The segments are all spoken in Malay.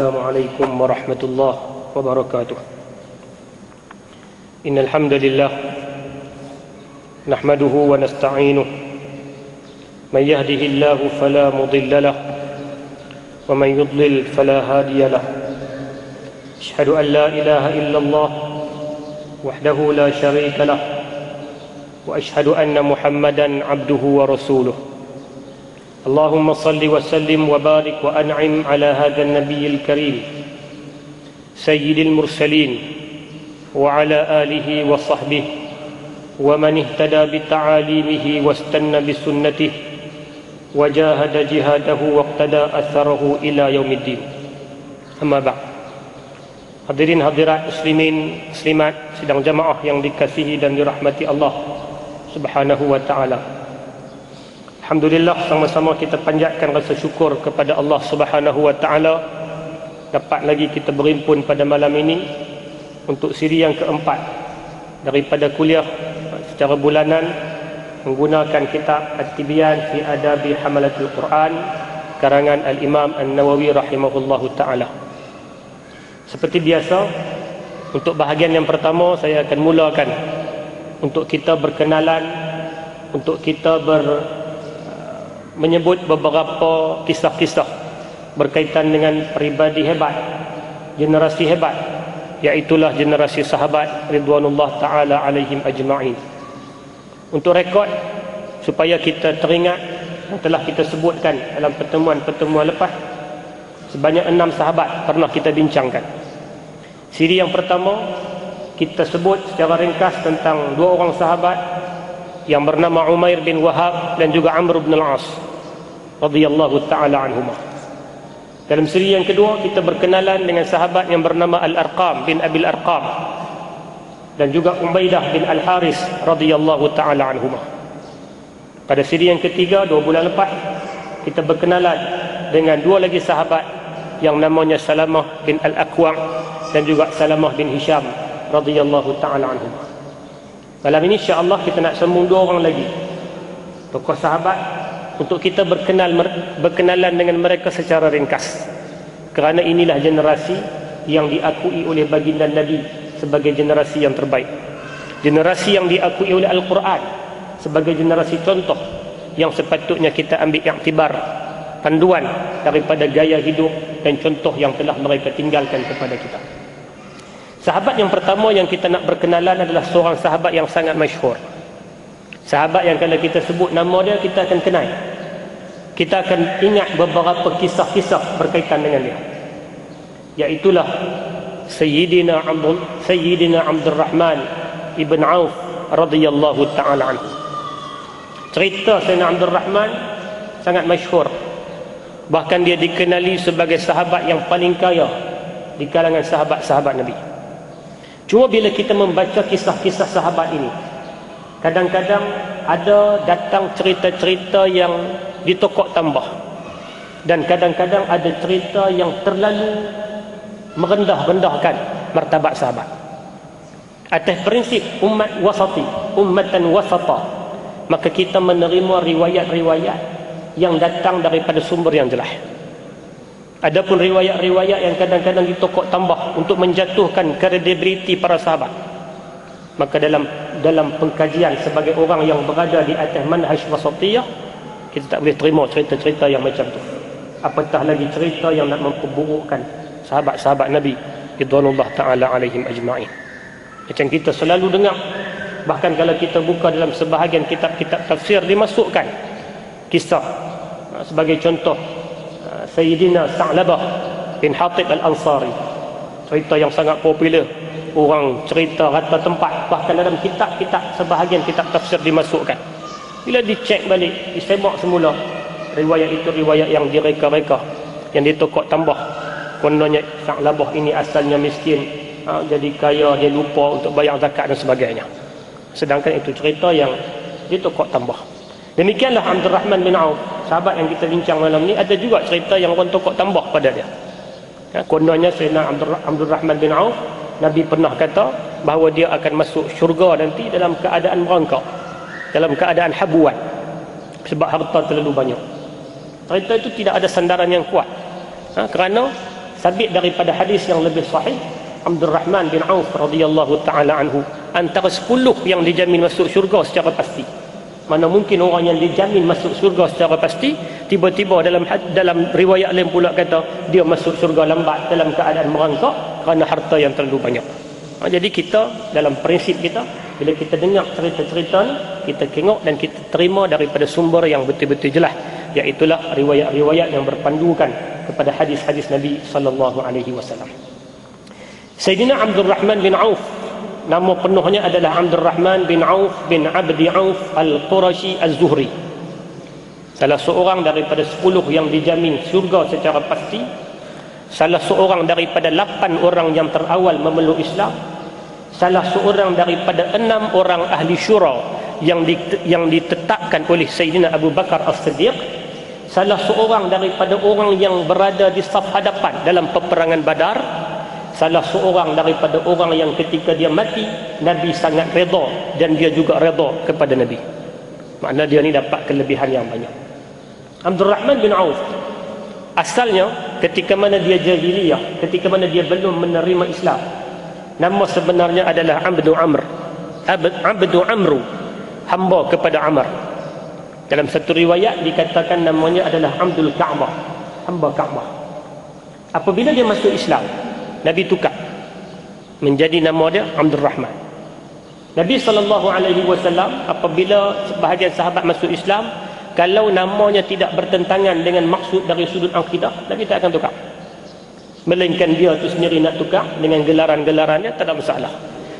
Assalamualaikum warahmatullahi wabarakatuh. Innal hamdalillah nahmaduhu wa nasta'inuhu man yahdihillahu fala mudilla lahu wa man yudlil fala hadiya lahu. Asyhadu an la ilaha illallah wahdahu la syarika lahu wa asyhadu anna Muhammadan abduhu wa rasuluh. اللهم صل وسلم وبارك وأنعم على هذا النبي الكريم سيد المرسلين وعلى آله وصحبه ومن اهتدى بتعاليمه واستنى بسنته وجاهد جهاده واقتدى أثره إلى يوم الدين. أما بعد. Hadirin hadirat muslimin muslimat sidang jamaah yang dikasihi dan dirahmati Allah Subhanahu wa taala. Alhamdulillah, sama-sama kita panjatkan rasa syukur kepada Allah Subhanahu wa taala dapat lagi kita berhimpun pada malam ini untuk siri yang keempat daripada kuliah secara bulanan menggunakan kitab At-Tibyan fi Adabi Hamalatul Quran karangan Al-Imam An-Nawawi rahimahullahu taala. Seperti biasa, untuk bahagian yang pertama saya akan mulakan untuk kita berkenalan, untuk kita menyebut beberapa kisah-kisah berkaitan dengan pribadi hebat, generasi hebat, iaitulah generasi sahabat ridwanullah ta'ala alaihim ajma'in. Untuk rekod supaya kita teringat yang telah kita sebutkan dalam pertemuan-pertemuan lepas, sebanyak 6 sahabat pernah kita bincangkan. Siri yang pertama kita sebut secara ringkas tentang 2 orang sahabat yang bernama Umair bin Wahab dan juga Amr bin Al-As radhiyallahu ta'ala anhumah. Dalam siri yang kedua kita berkenalan dengan sahabat yang bernama Al-Arqam bin Abil Arqam dan juga Ubaidah bin Al-Haris radhiyallahu ta'ala anhumah. Pada siri yang ketiga 2 bulan lepas kita berkenalan dengan 2 lagi sahabat yang namanya Salamah bin Al-Aqwa' dan juga Salamah bin Hisham radhiyallahu ta'ala anhumah. Malam ini insya-Allah kita nak sambung 2 orang lagi tokoh sahabat untuk kita berkenalan dengan mereka secara ringkas. Kerana inilah generasi yang diakui oleh baginda Nabi sebagai generasi yang terbaik. Generasi yang diakui oleh Al-Quran sebagai generasi contoh yang sepatutnya kita ambil iktibar, panduan daripada gaya hidup dan contoh yang telah mereka tinggalkan kepada kita. Sahabat yang pertama yang kita nak berkenalan adalah seorang sahabat yang sangat masyhur. Sahabat yang kalau kita sebut nama dia, kita akan kenal. Kita akan ingat beberapa kisah-kisah berkaitan dengan dia. Iaitulah Sayyidina Abdul Rahman ibn Auf radhiyallahu ta'ala anhu. Cerita Sayyidina Abdul Rahman sangat masyhur. Bahkan dia dikenali sebagai sahabat yang paling kaya di kalangan sahabat-sahabat Nabi. Cuma bila kita membaca kisah-kisah sahabat ini, kadang-kadang ada datang cerita-cerita yang ditokok tambah, dan kadang-kadang ada cerita yang terlalu merendah-rendahkan martabat sahabat. Atas prinsip umat wasati, ummatan wasata, maka kita menerima riwayat-riwayat yang datang daripada sumber yang jelas. Adapun riwayat-riwayat yang kadang-kadang ditokok tambah untuk menjatuhkan kredibiliti para sahabat, maka dalam pengkajian sebagai orang yang berada di atas manhaj wasatiyah, kita tak boleh terima cerita-cerita yang macam tu. Apatah lagi cerita yang nak memperburukkan sahabat-sahabat Nabi ridwanullah ta'ala alaihim ajma'in. Macam kita selalu dengar, bahkan kalau kita buka dalam sebahagian kitab-kitab tafsir, dimasukkan kisah sebagai contoh Sayyidina Sa'labah bin Hatib Al-Ansari, cerita yang sangat popular, orang cerita rata tempat, bahkan dalam kitab-kitab sebahagian kitab tafsir dimasukkan. Bila dicek balik, disemak semula, riwayat itu riwayat yang direka-reka, yang ditokok tambah. Kononnya Sa'labah ini asalnya miskin, jadi kaya, dia lupa untuk bayar zakat dan sebagainya. Sedangkan itu cerita yang ditokok tambah. Demikianlah Abdul Rahman bin Auf, sahabat yang kita bincang malam ni, ada juga cerita yang orang tokok tambah pada dia. Kononnya Sayyidina Abdul Rahman bin Auf, Nabi pernah kata bahawa dia akan masuk syurga nanti dalam keadaan merangkak, dalam keadaan habuan, sebab harta terlalu banyak. Cerita itu tidak ada sandaran yang kuat, kerana sabit daripada hadis yang lebih sahih, Abdul Rahman bin Auf radhiyallahu taala anhu antara 10 yang dijamin masuk syurga secara pasti. Mana mungkin orang yang dijamin masuk syurga secara pasti, tiba-tiba dalam riwayat lain pula kata dia masuk syurga lambat dalam keadaan merangkak kerana harta yang terlalu banyak. Jadi kita dalam prinsip kita, bila kita dengar cerita-cerita ni, kita tengok dan kita terima daripada sumber yang betul-betul jelas, iaitulah riwayat-riwayat yang berpandukan kepada hadis-hadis Nabi sallallahu alaihi wasallam. Sayyidina Abdul Rahman bin Auf, nama penuhnya adalah Abdul Rahman bin Auf bin Abdi Auf Al-Qurashi Az-Zuhri. Salah seorang daripada 10 yang dijamin syurga secara pasti, salah seorang daripada 8 orang yang terawal memeluk Islam, salah seorang daripada 6 orang ahli syura yang ditetapkan oleh Sayyidina Abu Bakar As-Siddiq, salah seorang daripada orang yang berada di saf hadapan dalam peperangan Badar, salah seorang daripada orang yang ketika dia mati Nabi sangat redha dan dia juga redha kepada Nabi. Makna dia ni dapat kelebihan yang banyak. Abdul Rahman bin Auf asalnya ketika mana dia jahiliyah, ketika mana dia belum menerima Islam, nama sebenarnya adalah Abdu Amru, hamba kepada Amr. Dalam satu riwayat dikatakan namanya adalah Abdul Ka'bah, hamba Ka'bah. Apabila dia masuk Islam, Nabi tukar menjadi nama dia Abdul Rahman. Nabi SAW apabila sebahagian sahabat masuk Islam, kalau namanya tidak bertentangan dengan maksud dari sudut akidah, Nabi tak akan tukar. Melainkan dia tu sendiri nak tukar dengan gelaran-gelarannya, tak ada masalah.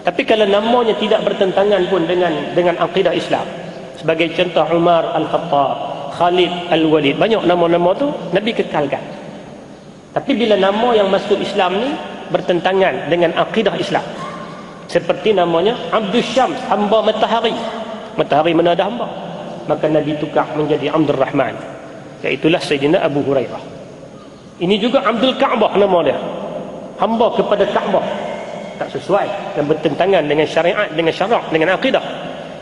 Tapi kalau namanya tidak bertentangan pun dengan akidah Islam, sebagai contoh Umar Al-Khattab, Khalid Al-Walid, banyak nama-nama tu Nabi kekalkan. Tapi bila nama yang masuk Islam ni bertentangan dengan akidah Islam, seperti namanya Abdul Syams, hamba matahari, matahari mana ada hamba, maka Nabi tukar menjadi Abdul Rahman, iaitulah Sayyidina Abu Hurairah. Ini juga Abdul Ka'bah nama dia, hamba kepada Ka'bah, tak sesuai dan bertentangan dengan syariat, dengan syarak, dengan akidah,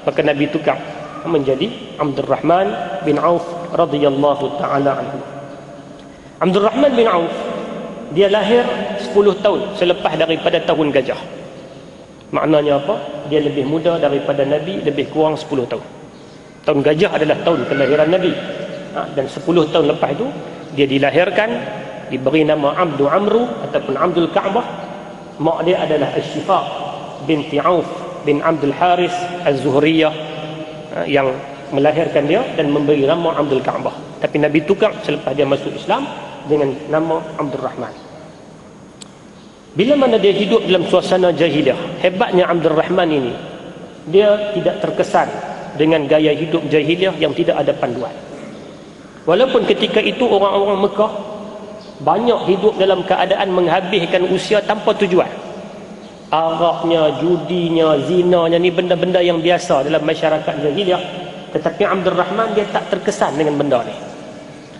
maka Nabi tukar menjadi Abdul Rahman bin Auf radhiyallahu taala anhu. Abdul Rahman bin Auf dia lahir 10 tahun selepas daripada tahun gajah. Maknanya apa? Dia lebih muda daripada Nabi, lebih kurang 10 tahun. Tahun gajah adalah tahun kelahiran Nabi. Dan 10 tahun lepas itu dia dilahirkan, diberi nama Abdu Amru ataupun Abdul Ka'bah. Mak dia adalah Asy-Syifa binti Auf bin Abdul Haris Az-Zuhriyah yang melahirkan dia dan memberi nama Abdul Ka'bah. Tapi Nabi tukar selepas dia masuk Islam dengan nama Abdul Rahman. Bila mana dia hidup dalam suasana jahiliyah, hebatnya Abdul Rahman ini, dia tidak terkesan dengan gaya hidup jahiliyah yang tidak ada panduan. Walaupun ketika itu orang-orang Mekah banyak hidup dalam keadaan menghabiskan usia tanpa tujuan. Araknya, judinya, zinanya, ni benda-benda yang biasa dalam masyarakat jahiliyah. Tetapi Abdul Rahman dia tak terkesan dengan benda ni.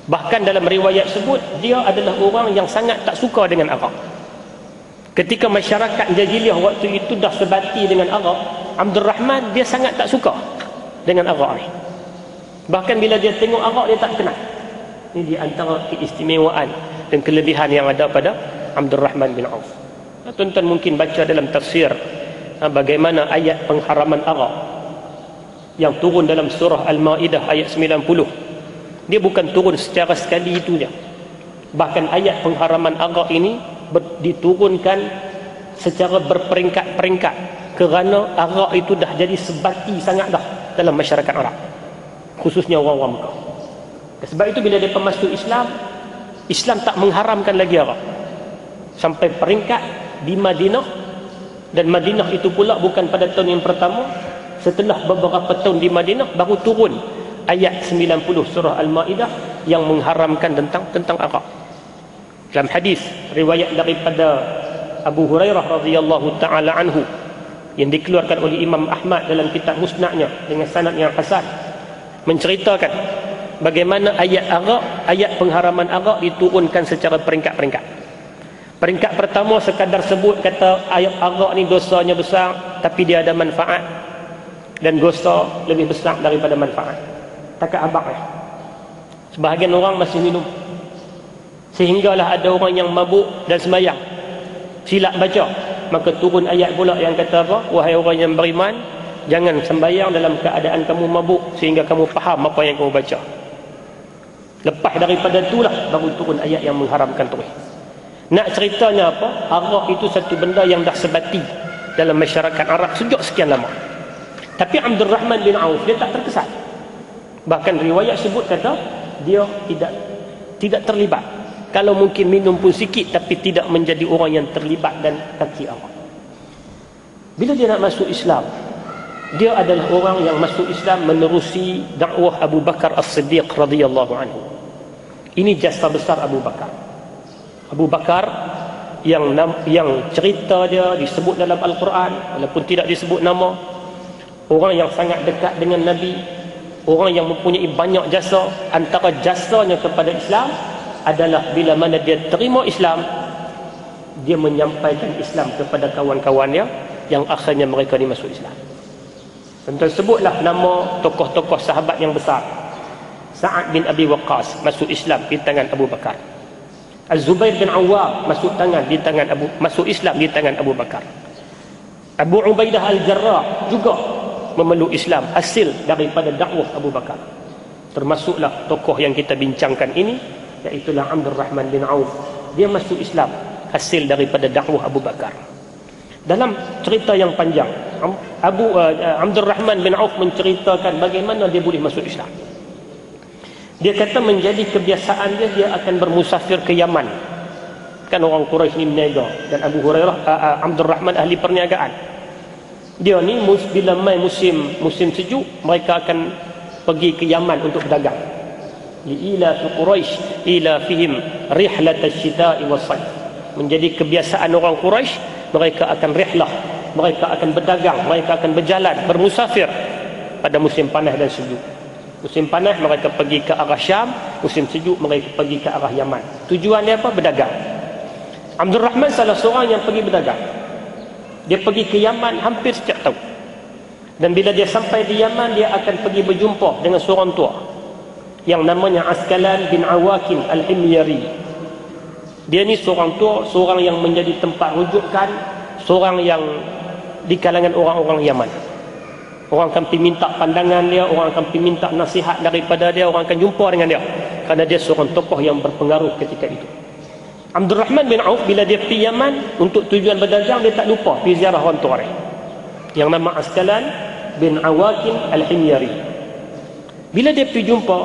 Bahkan dalam riwayat sebut, dia adalah orang yang sangat tak suka dengan arak. Ketika masyarakat jahiliyah waktu itu dah sebati dengan arak, Abdul Rahman dia sangat tak suka dengan arak ni. Bahkan bila dia tengok arak, dia tak kenal. Ini di antara keistimewaan dan kelebihan yang ada pada Abdul Rahman bin Auf. Tuan-tuan mungkin baca dalam tafsir bagaimana ayat pengharaman arak yang turun dalam surah Al-Ma'idah ayat 90. Dia bukan turun secara sekali itu je. Bahkan ayat pengharaman arak ini diturunkan secara berperingkat-peringkat, kerana arak itu dah jadi sebati sangat dah dalam masyarakat Arab, khususnya orang-orang Mekah. Sebab itu bila mereka masuk Islam, Islam tak mengharamkan lagi arak sampai peringkat di Madinah. Dan Madinah itu pula bukan pada tahun yang pertama, setelah beberapa tahun di Madinah baru turun ayat 90 surah Al-Ma'idah yang mengharamkan tentang arak. Dalam hadis riwayat daripada Abu Hurairah radhiyallahu taala anhu yang dikeluarkan oleh Imam Ahmad dalam kitab Musnadnya dengan sanad yang hasan, menceritakan bagaimana ayat pengharaman arak diturunkan secara peringkat-peringkat. Peringkat pertama sekadar sebut kata ayat arak ni dosanya besar, tapi dia ada manfaat, dan dosa lebih besar daripada manfaat. Takat abak ya. Sebahagian orang masih minum. Sehinggalah ada orang yang mabuk dan sembahyang, silap baca, maka turun ayat pula yang kata apa? Wahai orang yang beriman, jangan sembahyang dalam keadaan kamu mabuk sehingga kamu faham apa yang kamu baca. Lepas daripada itulah baru turun ayat yang mengharamkan terus. Nak ceritanya apa? Arak itu satu benda yang dah sebati dalam masyarakat Arab sejak sekian lama. Tapi Abdul Rahman bin Auf dia tak terkesan. Bahkan riwayat sebut kata dia tidak terlibat. Kalau mungkin minum pun sikit, tapi tidak menjadi orang yang terlibat dan kaki arak. Bila dia nak masuk Islam, dia adalah orang yang masuk Islam menerusi dakwah Abu Bakar As-Siddiq radhiyallahu anhu. Ini jasa besar Abu Bakar. Abu Bakar yang cerita dia disebut dalam Al-Quran walaupun tidak disebut nama, orang yang sangat dekat dengan Nabi, orang yang mempunyai banyak jasa. Antara jasanya kepada Islam adalah bila mana dia terima Islam, dia menyampaikan Islam kepada kawan-kawannya yang akhirnya mereka dimasuk Islam. Tentu sebutlah nama tokoh-tokoh sahabat yang besar. Sa'ad bin Abi Waqqas masuk Islam di tangan Abu Bakar. Az-Zubair bin Awwam masuk Islam di tangan Abu Bakar. Abu Ubaidah Al-Jarrah juga memeluk Islam hasil daripada dakwah Abu Bakar. Termasuklah tokoh yang kita bincangkan ini, iaitulah Abdul Rahman bin Auf. Dia masuk Islam hasil daripada dakwah Abu Bakar. Dalam cerita yang panjang, Abdul Rahman bin Auf menceritakan bagaimana dia boleh masuk Islam. Dia kata menjadi kebiasaan dia akan bermusafir ke Yaman. Kan orang Quraisy ni berniaga, dan Abu Hurairah Abdul Rahman ahli perniagaan. Dia ni bila mai musim sejuk, mereka akan pergi ke Yaman untuk berdagang. Ila fi Quraisy ila fihim rihlat asy-syita'i was-sayf. Menjadi kebiasaan orang Quraisy, mereka akan rihlah, mereka akan berdagang, mereka akan berjalan, bermusafir pada musim panas dan sejuk. Musim panas mereka pergi ke arah Syam, musim sejuk mereka pergi ke arah Yaman. Tujuan dia apa? Berdagang. Abdul Rahman salah seorang yang pergi berdagang. Dia pergi ke Yaman hampir setiap tahun. Dan bila dia sampai di Yaman, dia akan pergi berjumpa dengan seorang tua yang namanya Askalan bin Awakin Al-Himyari. Dia ni seorang tua, seorang yang menjadi tempat rujukan, seorang yang di kalangan orang-orang Yaman. Orang akan pergi minta pandangan dia, orang akan pergi minta nasihat daripada dia, orang akan jumpa dengan dia, kerana dia seorang tokoh yang berpengaruh ketika itu. Abdul Rahman bin Auf bila dia pergi Yaman untuk tujuan berdagang, dia tak lupa pergi ziarah orang tua dia yang nama Askalan bin Awakin Al-Himyari. Bila dia pergi jumpa,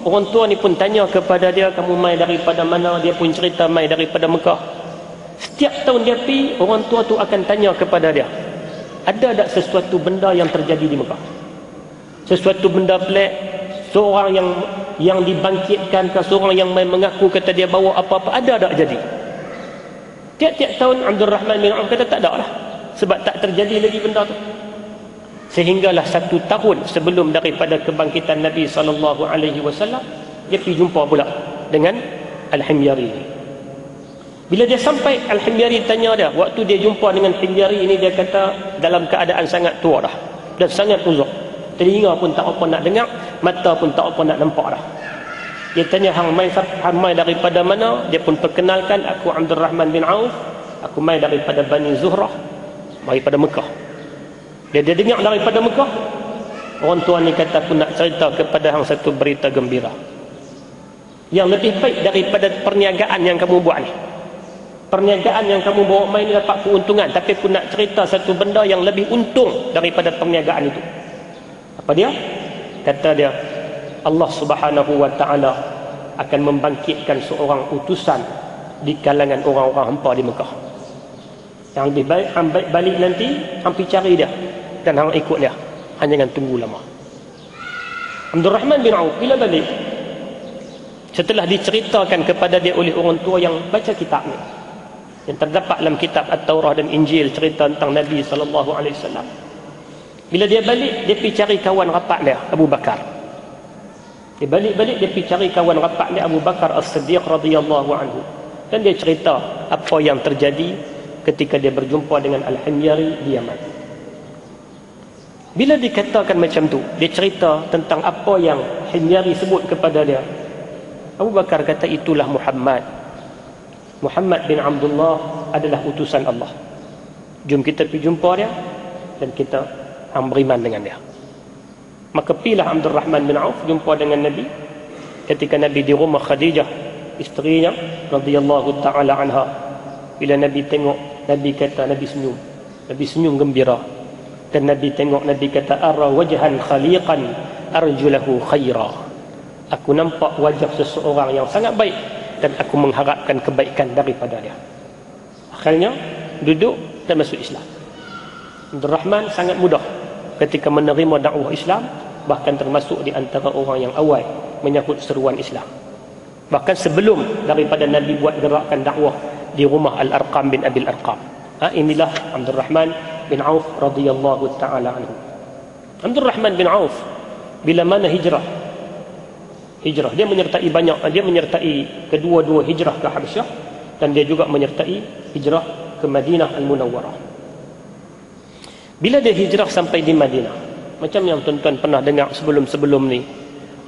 orang tua ni pun tanya kepada dia, kamu mai daripada mana? Dia pun cerita mai daripada Mekah. Setiap tahun dia pergi, orang tua tu akan tanya kepada dia, ada tak sesuatu benda yang terjadi di Mekah? Sesuatu benda pelik, seorang yang dibangkitkan ke, seorang yang mengaku kata dia bawa apa-apa, ada tak jadi? Tiap-tiap tahun Abdul Rahman bin Auf kata tak ada lah, sebab tak terjadi lagi benda tu. Sehinggalah 1 tahun sebelum daripada kebangkitan Nabi SAW, dia pergi jumpa pula dengan Al-Himyari. Bila dia sampai, Al-Himyari tanya dia, waktu dia jumpa dengan Himyari ini, dia kata dalam keadaan sangat tua dah dan sangat uzur, telinga pun tak apa nak dengar, mata pun tak apa nak nampak dah. Dia tanya, hang mai daripada mana? Dia pun perkenalkan, aku Abdul Rahman bin Auf, aku mai daripada Bani Zuhrah, daripada Mekah. Dia dengar daripada Mekah. Orang tua ni kata, aku nak cerita kepada hang satu berita gembira yang lebih baik daripada perniagaan yang kamu buat ni. Perniagaan yang kamu bawa main ni dapat keuntungan, tapi aku nak cerita satu benda yang lebih untung daripada perniagaan itu. Apa dia? Kata dia, Allah Subhanahu wa ta'ala akan membangkitkan seorang utusan di kalangan orang-orang hampa di Mekah. Yang lebih baik hang balik nanti, hang pergi cari dia dan hang ikut dia, hanya jangan tunggu lama. Abdul Rahman bin Auf bila balik, setelah diceritakan kepada dia oleh orang tua yang baca kitab ni, yang terdapat dalam kitab At-Taurah dan Injil, cerita tentang Nabi SAW. Bila dia balik, dia pergi cari kawan rapat dia, Abu Bakar. Dia balik, dia pergi cari kawan rapat dia, Abu Bakar As-Siddiq radhiyallahu anhu. Dan dia cerita apa yang terjadi ketika dia berjumpa dengan Al-Himyari di Yaman. Bila dikatakan macam tu, dia cerita tentang apa yang Himyari sebut kepada dia. Abu Bakar kata, itulah Muhammad Muhammad bin Abdullah adalah utusan Allah. Jom kita pergi jumpa dia dan kita beriman dengan dia. Maka pilih Abdul Rahman bin Auf jumpa dengan Nabi ketika Nabi di rumah Khadijah, isterinya radhiyallahu taala anha. Bila Nabi tengok, Nabi kata, Nabi senyum. Nabi senyum gembira. Dan Nabi tengok, Nabi kata, ara wajhan khaliqan arjulahu khaira. Aku nampak wajah seseorang yang sangat baik dan aku mengharapkan kebaikan daripada dia. Akhirnya duduk dan masuk Islam. Abdul Rahman sangat mudah ketika menerima dakwah Islam, bahkan termasuk di antara orang yang awal menyahut seruan Islam. Bahkan sebelum daripada Nabi buat gerakan dakwah di rumah Al-Arqam bin Abil Arqam. Inilah Abdul Rahman bin Auf radhiyallahu taala anhu. Abdul Rahman bin Auf bila mana hijrah, dia menyertai banyak, dia menyertai kedua-dua hijrah ke Habasyah dan dia juga menyertai hijrah ke Madinah Al-Munawwarah. Bila dia hijrah sampai di Madinah, macam yang tuan-tuan pernah dengar sebelum-sebelum ni,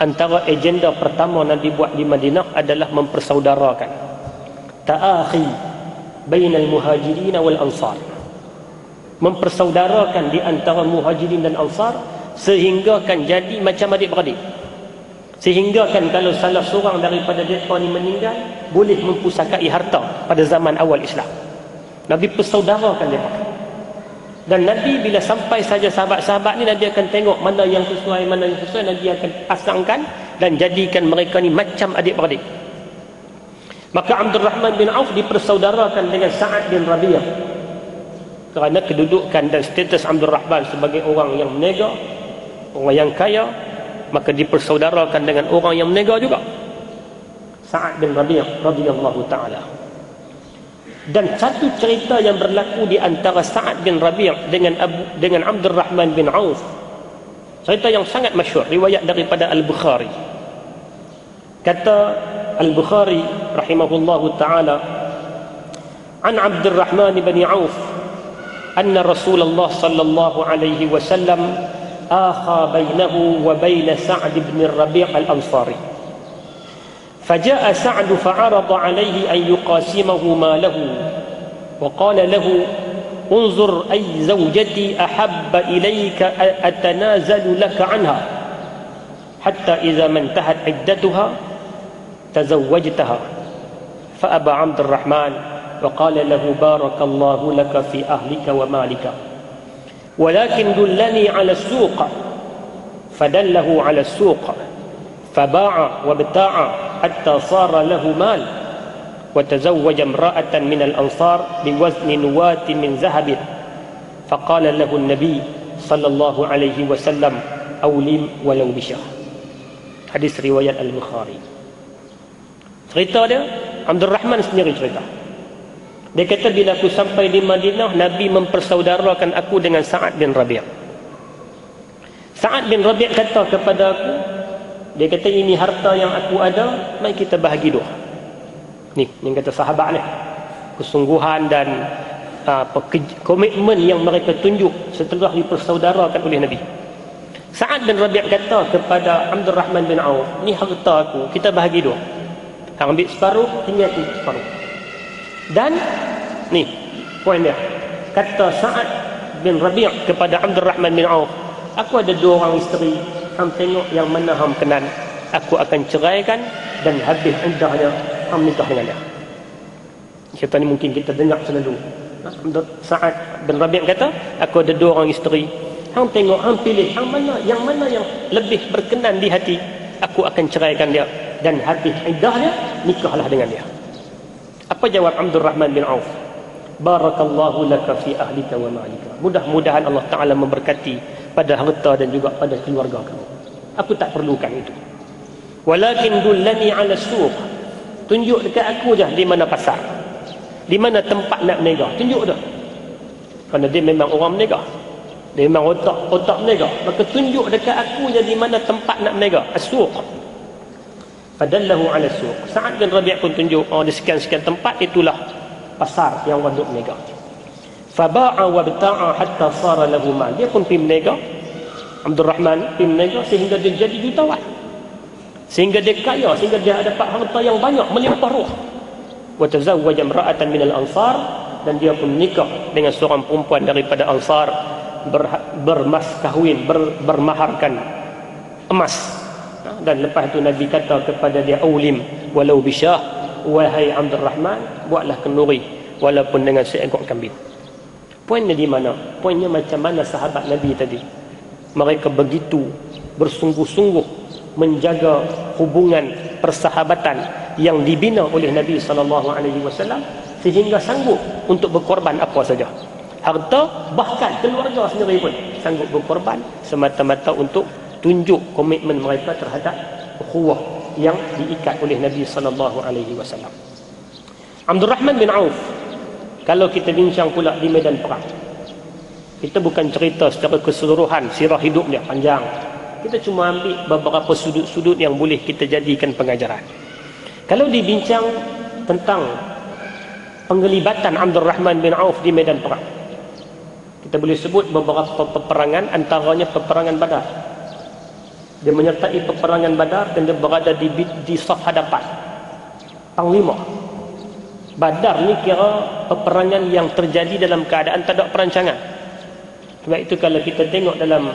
antara agenda pertama Nabi buat di Madinah adalah mempersaudarakan ta'akhi bainal muhajirin wal ansar, mempersaudarakan di antara muhajirin dan ansar, sehingga kan jadi macam adik-beradik, sehingga kan kalau salah seorang daripada mereka ni meninggal, boleh mempusakai harta pada zaman awal Islam. Nabi persaudarakan mereka. Dan Nabi bila sampai saja sahabat-sahabat ni, Nabi akan tengok mana yang sesuai, mana yang sesuai, Nabi akan pasangkan dan jadikan mereka ni macam adik-beradik. Maka Abdul Rahman bin Auf dipersaudarakan dengan Sa'ad bin Rabi'ah kerana kedudukan dan status Abdul Rahman sebagai orang yang berniaga, orang yang kaya, maka dipersaudarakan dengan orang yang berniaga juga, Sa'ad bin Rabi'ah radhiyallahu taala. Dan satu cerita yang berlaku di antara Sa'ad bin Rabi' dengan Abdul Rahman bin Auf, cerita yang sangat masyhur, riwayat daripada Al-Bukhari. Kata Al-Bukhari rahimahullahu taala, an Abdul Rahman bin Auf anna Rasulullah sallallahu alaihi wasallam akha bainahu wa bain Sa'd bin Rabi' al-Ansari. فجاء سعد فعرض عليه أن يقاسمه ماله وقال له انظر أي زوجتي أحب إليك أتنازل لك عنها حتى إذا ما انتهت عدتها تزوجتها. فأبى عبد الرحمن وقال له بارك الله لك في أهلك ومالك ولكن دلني على السوق. فدله على السوق فباع وابتاع حتى صار له مال وتزوج امرأة من الأنصار بوزن نواة من ذهب. فقال له النبي صلى الله عليه وسلم أولم ولو بشاه. Hadis riwayat Al-Bukhari. Cerita dia, Abdul Rahman sendiri cerita. Dia kata bila aku sampai di Madinah, Nabi mempersaudarakan aku dengan Sa'ad bin Rabi'. Sa'ad bin Rabi' kata kepada aku, dia kata ini harta yang aku ada, mari kita bahagi dua. Ni yang kata sahabat ni, kesungguhan dan komitmen yang mereka tunjuk setelah dipersaudarakan oleh Nabi. Sa'ad bin Rabi' kata kepada Abdul Rahman bin Auf, ni harta aku, kita bahagi dua. Hang ambil separuh, tinggal aku separuh. Dan ni poin dia, kata Sa'ad bin Rabi' kepada Abdul Rahman bin Auf, aku ada dua orang isteri, hang tengok yang mana hang kenan, aku akan ceraikan dan habis iddahnya, hang nikah dengan dia. Cerita ni mungkin kita dengar selalu. Sa'ad bin Rabi' kata, aku ada dua orang isteri, hang tengok, hang pilih hang mana yang lebih berkenan di hati, aku akan ceraikan dia dan habis iddahnya, nikahlah dengan dia. Apa jawab Abdul Rahman bin Auf? Barakallahu laka fi ahlika wa ma'alika. Mudah-mudahan Allah Ta'ala memberkati pada harta dan juga pada keluarga kamu. Aku tak perlukan itu. Walakin dullani ala suq. Tunjuk dekat aku je di mana pasar, di mana tempat nak berniaga. Tunjuk dah. Kerana dia memang orang berniaga, dia memang otak berniaga. Maka tunjuk dekat aku je di mana tempat nak berniaga. As-suq. Fadallahu ala suq. Sa'ad bin Rabi' pun tunjuk, oh di sekian-sekian tempat itulah pasar yang orang duk berniaga. Faba'a wa bta'a hatta sara lahu mal. Dia pun pergi berniaga, Abdul Rahman pergi berniaga sehingga dia jadi jutawan, sehingga dia kaya, sehingga dia dapat harta yang banyak, melimpah ruah. wa tazawwaja imra'atan minal ansar, dan dia pun nikah dengan seorang perempuan daripada Ansar, bermas kahwin, bermaharkan emas. Dan lepas itu Nabi kata kepada dia, aulim walau bisyah, wahai Abdul Rahman, buatlah kenduri walaupun dengan seekor kambing. Poinnya di mana? Poinnya macam mana sahabat Nabi tadi, mereka begitu bersungguh-sungguh menjaga hubungan persahabatan yang dibina oleh Nabi SAW, sehingga sanggup untuk berkorban apa saja, harta, bahkan keluarga sendiri pun sanggup berkorban semata-mata untuk tunjuk komitmen mereka terhadap ukhuwah yang diikat oleh Nabi SAW. Abdul Rahman bin Auf, kalau kita bincang pula di medan perang, kita bukan cerita secara keseluruhan sirah hidupnya panjang, kita cuma ambil beberapa sudut-sudut yang boleh kita jadikan pengajaran. Kalau dibincang tentang penglibatan Abdul Rahman bin Auf di medan perang, kita boleh sebut beberapa peperangan, antaranya peperangan Badar. Dia menyertai peperangan Badar dan dia berada di saf hadapan panglima. Badar ni kira peperangan yang terjadi dalam keadaan tak ada perancangan. Sebab itu kalau kita tengok dalam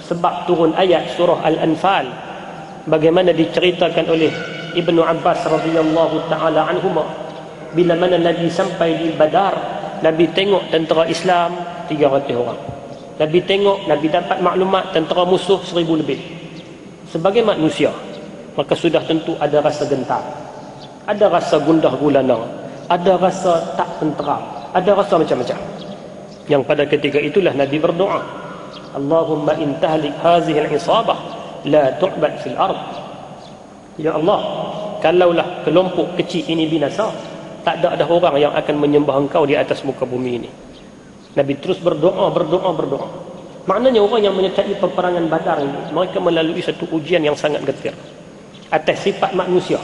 sebab turun ayat surah Al-Anfal, bagaimana diceritakan oleh Ibnu Abbas radhiyallahu taala anhuma, bila mana Nabi sampai di Badar, Nabi tengok tentera Islam 300 orang. Nabi tengok, Nabi dapat maklumat tentera musuh 1000 lebih. Sebagai manusia, maka sudah tentu ada rasa gentar, ada rasa gundah gulana, ada rasa tak tenteram, ada rasa macam-macam. Yang pada ketika itulah Nabi berdoa, Allahumma in tahlik hazihi al-isabah la tu'bad fil ard. Ya Allah, kalaulah kelompok kecil ini binasa, tak ada orang yang akan menyembah engkau di atas muka bumi ini. Nabi terus berdoa. Maknanya orang yang menyertai peperangan Badar ini, mereka melalui satu ujian yang sangat getir atas sifat manusia.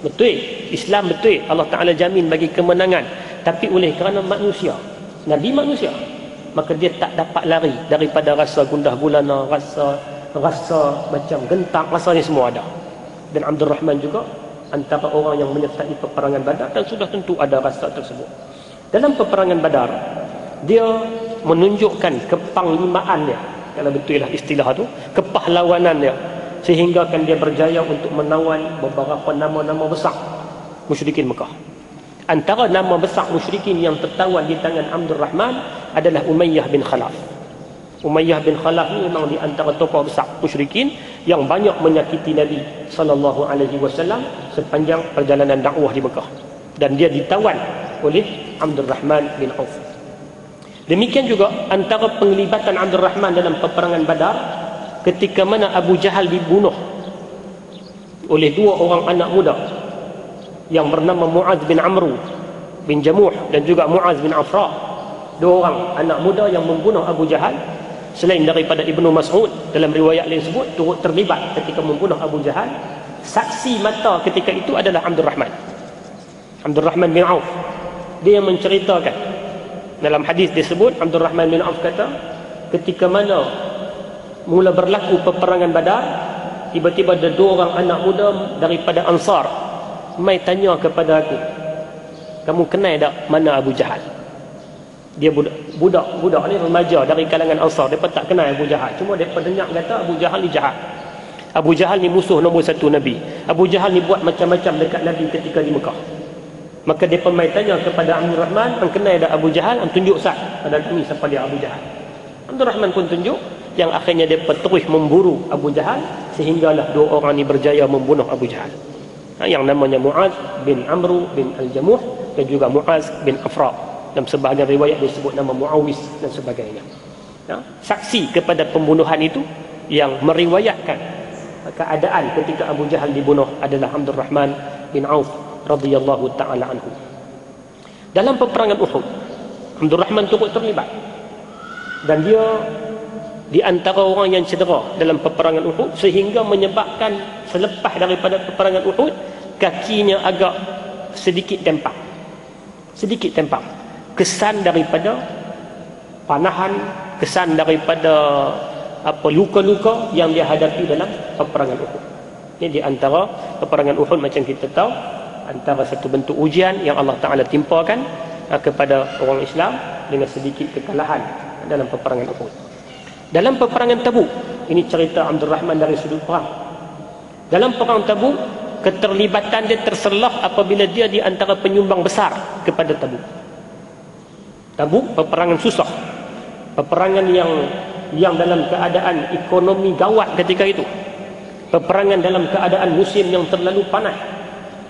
Betul, Islam betul, Allah Ta'ala jamin bagi kemenangan, tapi oleh kerana manusia, Nabi manusia, maka dia tak dapat lari daripada rasa gundah gulana, rasa macam gentar, rasa ni semua ada. Dan Abdul Rahman juga antara orang yang menyertai peperangan Badar, dan sudah tentu ada rasa tersebut. Dalam peperangan Badar, dia menunjukkan kepanglimaannya, kalau betul lah istilah tu, kepahlawanannya, sehingga kan dia berjaya untuk menawan beberapa nama-nama besar musyrikin Mekah. Antara nama besar musyrikin yang tertawan di tangan Abdul Rahman adalah Umayyah bin Khalaf. Umayyah bin Khalaf ni memang di antara tokoh besar musyrikin yang banyak menyakiti Nabi SAW sepanjang perjalanan dakwah di Mekah, dan dia ditawan oleh Abdul Rahman bin Auf. Demikian juga antara penglibatan Abdul Rahman dalam peperangan Badar, ketika mana Abu Jahal dibunuh oleh dua orang anak muda yang bernama Muaz bin Amru bin Jamuh dan juga Muaz bin Afra. Dua orang anak muda yang membunuh Abu Jahal, selain daripada Ibnu Mas'ud dalam riwayat lain sebut turut terlibat ketika membunuh Abu Jahal. Saksi mata ketika itu adalah Abdul Rahman bin Auf. Dia yang menceritakan. Dalam hadis disebut, Abdul Rahman bin Auf kata, ketika mana mula berlaku peperangan Badar, tiba-tiba ada dua orang anak muda daripada Ansar mai tanya kepada aku, kamu kenal tak mana Abu Jahal? Dia budak ni remaja dari kalangan Ansar, dia tak kenal Abu Jahal, cuma dia dengar kata Abu Jahal ni jahat, Abu Jahal ni musuh nombor satu Nabi, Abu Jahal ni buat macam-macam dekat Nabi ketika di Mekah. Maka dia pemai tanya kepada Abdul Rahman, kenal ada Abu Jahal? Tunjuk sat pada kami siapa dia Abu Jahal. Abdul Rahman pun tunjuk, yang akhirnya dia terus memburu Abu Jahal, sehinggalah dua orang ni berjaya membunuh Abu Jahal. Yang namanya Muaz bin Amru bin Al-Jamuh dan juga Muaz bin Afra. Dalam sebahagian riwayat disebut nama Muawis dan sebagainya. Saksi kepada pembunuhan itu yang meriwayatkan keadaan ketika Abu Jahal dibunuh adalah Abdul Rahman bin Auf radhiyallahu ta'ala anhu. Dalam peperangan Uhud, Abdul Rahman turut terlibat, dan dia di antara orang yang cedera dalam peperangan Uhud, sehingga menyebabkan selepas daripada peperangan Uhud kakinya agak sedikit tempak. Kesan daripada panahan, kesan daripada luka-luka yang dia hadapi dalam peperangan Uhud. Ini di antara peperangan Uhud, macam kita tahu, antara satu bentuk ujian yang Allah Ta'ala timpakan kepada orang Islam dengan sedikit kekalahan dalam peperangan Uhud. Dalam peperangan Tabuk, ini cerita Abdul Rahman dari sudut perang. Dalam perang Tabuk, keterlibatan dia terselah apabila dia di antara penyumbang besar kepada Tabuk. Tabuk peperangan susah, peperangan yang dalam keadaan ekonomi gawat ketika itu, peperangan dalam keadaan musim yang terlalu panas,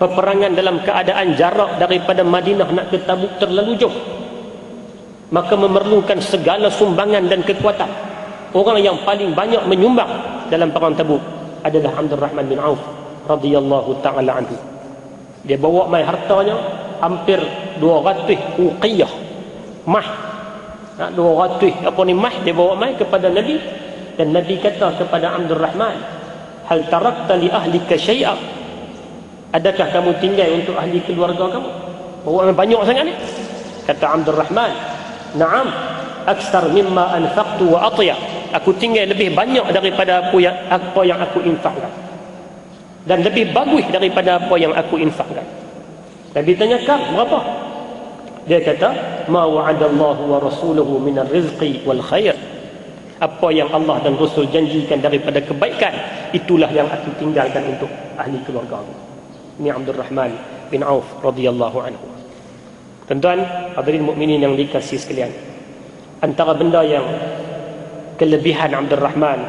peperangan dalam keadaan jarak daripada Madinah nak ke Tabuk terlalu jauh, maka memerlukan segala sumbangan dan kekuatan. Orang yang paling banyak menyumbang dalam perang Tabuk adalah Abdul Rahman bin Auf radhiyallahu ta'ala anhu. Dia bawa mai hartanya hampir 200 uqiyah mah, 200 apa ni mah dia bawa mai kepada Nabi. Dan Nabi kata kepada Abdul Rahman, hal tarakta li ahlika syai'a, adakah kamu tinggal untuk ahli keluarga kamu? Bawa banyak sangat ni. Kata Abdul Rahman, na'am, aksar mimma anfaqtu wa atya, aku tinggal lebih banyak daripada apa yang aku infakkan, dan lebih bagus daripada apa yang aku infakkan. Nabi tanya, kau berapa? Dia kata, ma wa'adallahu wa rasuluhu minar rizqi wal khair, apa yang Allah dan Rasul janjikan daripada kebaikan, itulah yang aku tinggalkan untuk ahli keluarga aku. Ini Abdul Rahman bin Auf radhiyallahu anhu. Tuan-tuan, hadirin mukminin yang dikasihi sekalian, antara benda yang kelebihan Abdul Rahman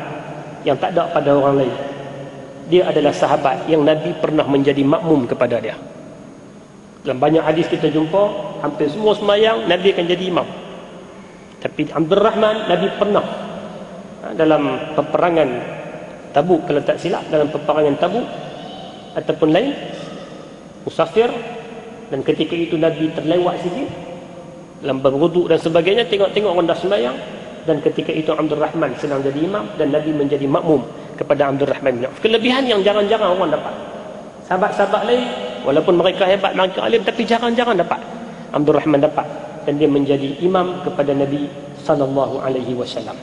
yang tak ada pada orang lain, dia adalah sahabat yang Nabi pernah menjadi makmum kepada dia. Dalam banyak hadis kita jumpa, hampir semua sembahyang Nabi akan jadi imam. Tapi Abdul Rahman, Nabi pernah dalam peperangan Tabuk, kalau tak silap dalam peperangan Tabuk ataupun lain, musafir, dan ketika itu Nabi terlewat sikit dalam berwuduk dan sebagainya, tengok-tengok orang dah sembahyang, dan ketika itu Abdul Rahman sedang jadi imam dan Nabi menjadi makmum kepada Abdul Rahman bin Auf. Kelebihan yang jarang-jarang orang dapat. Sahabat-sahabat lain walaupun mereka hebat, mereka alim, tapi jarang-jarang dapat. Abdul Rahman dapat, dan dia menjadi imam kepada Nabi sallallahu alaihi wasallam.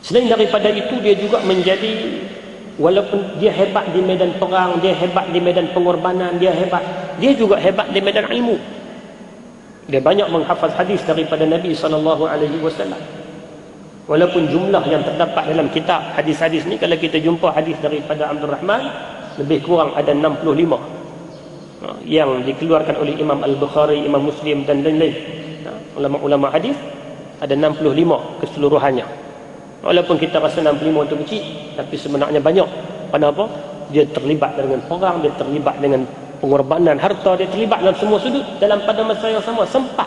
Selain daripada itu, dia juga menjadi, walaupun dia hebat di medan perang, dia hebat di medan pengorbanan, dia juga hebat di medan ilmu. Dia banyak menghafaz hadis daripada Nabi sallallahu alaihi wasallam. Walaupun jumlah yang terdapat dalam kitab hadis-hadis ni, kalau kita jumpa hadis daripada Abdul Rahman, lebih kurang ada 65 yang dikeluarkan oleh Imam Al-Bukhari, Imam Muslim dan lain-lain. Ulama-ulama hadis ada 65 keseluruhannya. Walaupun kita rasa 65 itu kecil, tapi sebenarnya banyak. Kenapa? Dia terlibat dengan perang, dia terlibat dengan pengorbanan harta, dia terlibat dalam semua sudut dalam pada masa yang sama, sempat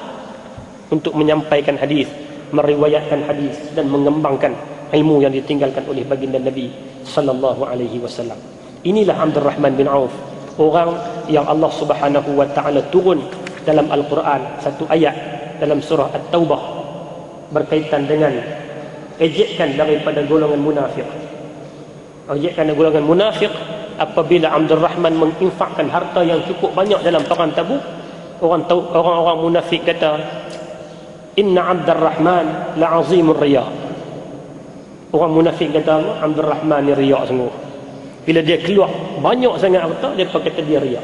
untuk menyampaikan hadis, meriwayatkan hadis, dan mengembangkan ilmu yang ditinggalkan oleh baginda Nabi sallallahu alaihi wasallam. Inilah Abdul Rahman bin Auf, orang yang Allah Subhanahu wa taala turun dalam Al-Quran satu ayat dalam surah At-Taubah berkaitan dengan ejekan daripada golongan munafik. Ejekan dari golongan munafik apabila Abdul Rahman menginfakkan harta yang cukup banyak dalam perang Tabuk. Orang-orang munafik kata, inna Abdul Rahman la'azimur riya. Orang munafik kata, Abdul Rahman ni riya sungguh. Bila dia keluar banyak sangat harta, dia kata dia riya.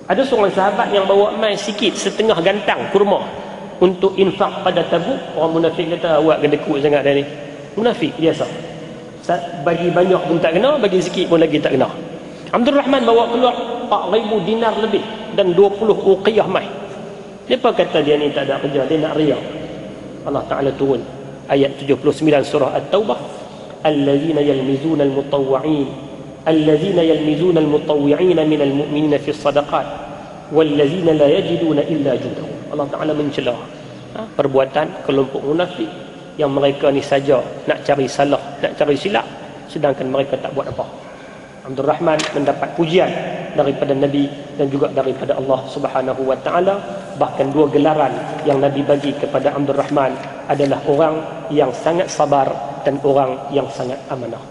Ada seorang sahabat yang bawa mai sikit, setengah gantang kurma untuk infak pada Tabuk. Orang munafik kata, awak kedekut sangat dah ni. Munafik biasa, bagi banyak pun tak kena, bagi sikit pun lagi tak kena. Abdul Rahman bawa keluar 4,000 dinar lebih dan 20 uqiyah mai. Siapa kata dia ni tak ada kerja, dia nak riya? Allah Ta'ala turun ayat 79 surah At-Taubah, allazina yalmizuna al-mutawwi'in allazina yalmizuna al-mutawwi'ina minal mu'minina fi as-sadaqat wallazina la yajiduna illa juhdahum. Allah Ta'ala mencela perbuatan kelompok munafik yang mereka ni saja nak cari salah, nak cari silap, sedangkan mereka tak buat apa. Abdul Rahman mendapat pujian daripada Nabi dan juga daripada Allah Subhanahu wa taala. Bahkan dua gelaran yang Nabi bagi kepada Abdul Rahman adalah orang yang sangat sabar dan orang yang sangat amanah.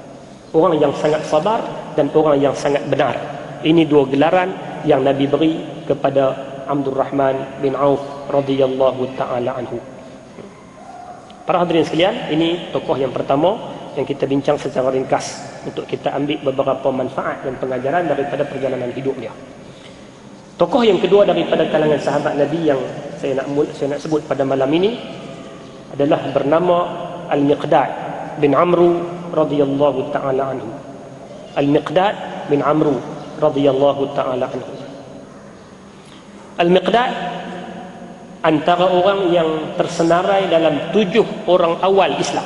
Orang yang sangat sabar dan orang yang sangat benar. Ini dua gelaran yang Nabi beri kepada Abdul Rahman bin Auf radhiyallahu taala anhu. Para hadirin sekalian, ini tokoh yang pertama yang kita bincang secara ringkas untuk kita ambil beberapa manfaat dan pengajaran daripada perjalanan hidup dia. Tokoh yang kedua daripada kalangan sahabat Nabi yang saya nak sebut pada malam ini adalah bernama Al-Miqdad bin Amru radhiyallahu taala anhu. Al-Miqdad bin Amru radhiyallahu taala anhu. Al-Miqdad antara orang yang tersenarai dalam 7 orang awal Islam.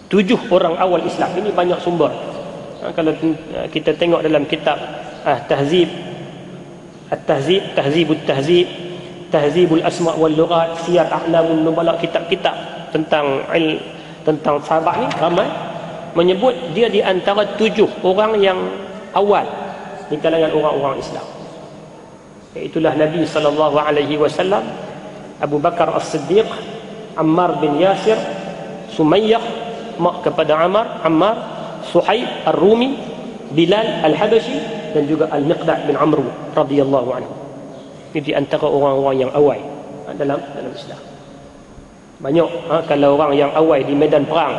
7 orang awal Islam. Ini banyak sumber. Kalau kita tengok dalam kitab Tahzibut Tahzib, Tahzibul Asma' wal Lughat, Siyar A'lamun Nubala, kitab-kitab tentang sahabat ni ramai menyebut dia di antara 7 orang yang awal di kalangan orang-orang Islam. Iaitulah Nabi sallallahu alaihi wasallam, Abu Bakar As-Siddiq, Ammar bin Yasir, Sumayyah mak kepada Ammar, Suhaib Ar-Rumi, Bilal Al-Habashi dan juga Al-Miqdad bin Amru radhiyallahu anhu. Ini di antara orang-orang yang awal dalam Islam. Banyak kalau orang yang awal di medan perang,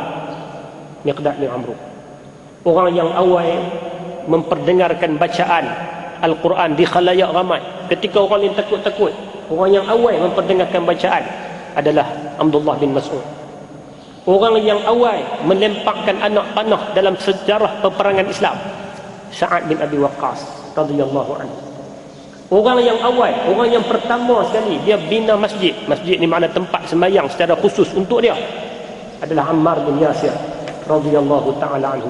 Miqdad bin Amru. Orang yang awal memperdengarkan bacaan Al-Quran di khalayak ramai ketika orang lain takut-takut. Orang yang awal memperdengarkan bacaan adalah Abdullah bin Mas'ud. Orang yang awal melemparkan anak panah dalam sejarah peperangan Islam, Sa'ad bin Abi Waqqas radhiyallahu anhu. Orang yang awal, orang yang pertama sekali dia bina masjid. Masjid ni makna tempat sembahyang secara khusus untuk dia, adalah Ammar bin Yasir radhiyallahu taala anhu.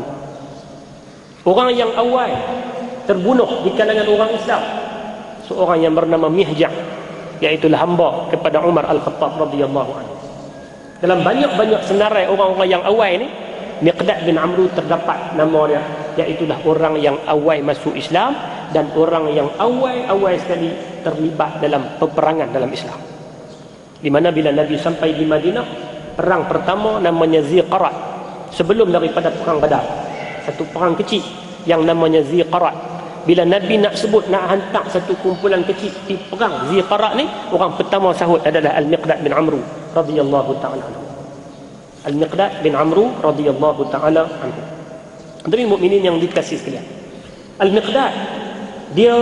Orang yang awal terbunuh di kalangan orang Islam, seorang yang bernama Mihjah, iaitu hamba kepada Umar Al-Khattab radhiyallahu anhu. Dalam banyak-banyak senarai orang-orang yang awal ni, Miqdad bin Amru terdapat nama dia, iaitu orang yang awal masuk Islam dan orang yang awal sekali terlibat dalam peperangan dalam Islam. Di mana bila Nabi sampai di Madinah, perang pertama namanya Ziqarat, sebelum daripada perang Badar. Satu perang kecil yang namanya Ziqarat. Bila Nabi nak hantar satu kumpulan kecil di perang Ziqarat ni, orang pertama sahut adalah Al-Miqdad bin Amru radhiyallahu ta'ala anhu. Al-Miqdad bin Amru radhiyallahu ta'ala anhu. Hadirin mukminin yang dikasihi sekalian, Al-Miqdad dia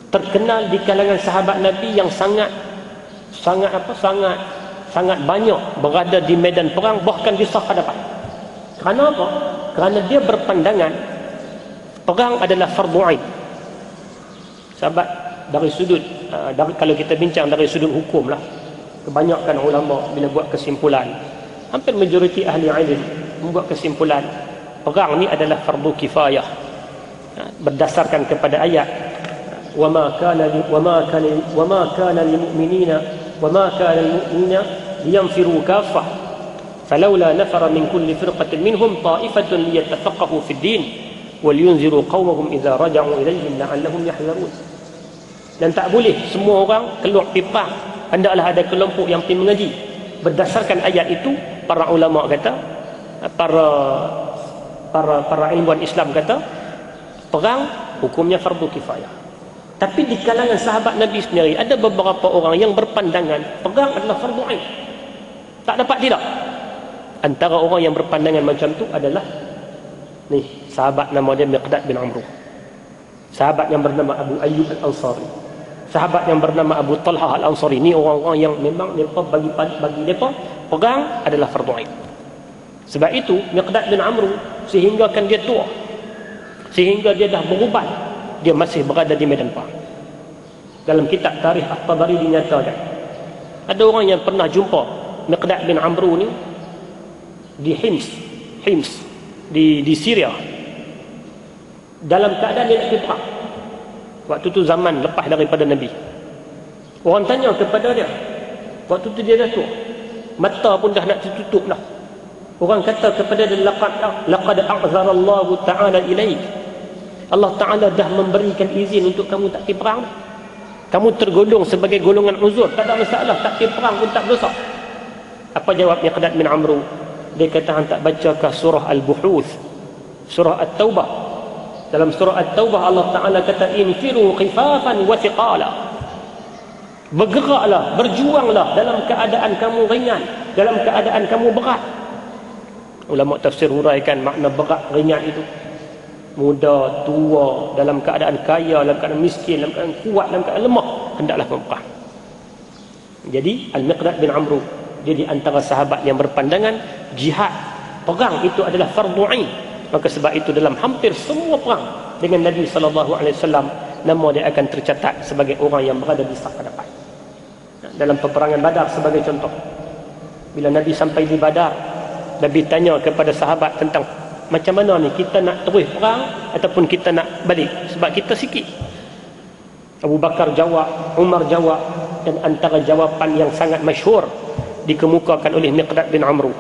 terkenal di kalangan sahabat Nabi yang sangat banyak berada di medan perang, bahkan di saf hadapan. Kerana apa? Kerana dia berpandangan perang adalah fardu ain. Sahabat dari sudut kalau kita bincang dari sudut hukum lah, kebanyakan ulama bila buat kesimpulan, hampir majoriti ahli ilmu membuat kesimpulan perang ni adalah fardu kifayah, berdasarkan kepada ayat wama kana lil mu'minina liyanfiru kaffah falawla nafara min kulli firqatin minhum ta'ifatun liyatafaqahu fid din waliyunziru qaumahum idza raja'u ilayhim la'allahum yahdharun. Dan tak boleh semua orang keluar pergi perang, hendaklah ada kelompok yang pergi mengaji. Berdasarkan ayat itu, para ulama kata, para ilmuwan Islam kata, perang hukumnya fardu kifayah. Tapi di kalangan sahabat Nabi sendiri ada beberapa orang yang berpandangan perang adalah fardu ain. Tak dapat tidak. Antara orang yang berpandangan macam tu adalah ni, sahabat nama dia Miqdad bin Amru, sahabat yang bernama Abu Ayyub Al-Ansari, sahabat yang bernama Abu Talhah Al-Ansari. Ni orang-orang yang memang mereka bagi mereka perang adalah fardu ain. Sebab itu Miqdad bin Amru sehinggakan dia tua, sehingga dia dah berubat, dia masih berada di medan perang. Dalam kitab Tarikh At-Tabari dinyatakan ada orang yang pernah jumpa Miqdad bin Amru ni di Hims di Syria, dalam keadaan dia nak pergi perang. Waktu tu zaman lepas daripada Nabi. Orang tanya kepada dia, waktu tu dia dah tua, mata pun dah nak tertutup dah. Orang kata kepada dia, laqad a'zara Allah Ta'ala ilaik, Allah Ta'ala dah memberikan izin untuk kamu tak pergi perang. Kamu tergolong sebagai golongan uzur, tak ada masalah, tak pergi perang pun tak berdosa. Apa jawab Miqdad bin Amru? Dia kata, hang tak bacakah surah Al-Buhuth, surah At-Taubah? Dalam surah At-Taubah Allah Ta'ala kata, infiru khifafan wa thiqala, bergeraklah, berjuanglah dalam keadaan kamu ringan, dalam keadaan kamu berat. Ulama tafsir huraikan makna berat ringan itu. muda, tua, dalam keadaan kaya, dalam keadaan miskin, dalam keadaan kuat, dalam keadaan lemah, hendaklah berperang. Jadi Al-Miqdad bin Amru, dia di antara sahabat yang berpandangan jihad, perang itu adalah fardu ain. Maka sebab itu dalam hampir semua perang dengan Nabi SAW, nama dia akan tercatat sebagai orang yang berada di saf hadapan. Dalam peperangan Badar sebagai contoh, bila Nabi sampai di Badar, Nabi tanya kepada sahabat tentang macam mana ni, kita nak terus perang ataupun kita nak balik, sebab kita sikit. Abu Bakar jawab, Umar jawab, dan antara jawapan yang sangat masyhur dikemukakan oleh Miqdad bin Amru,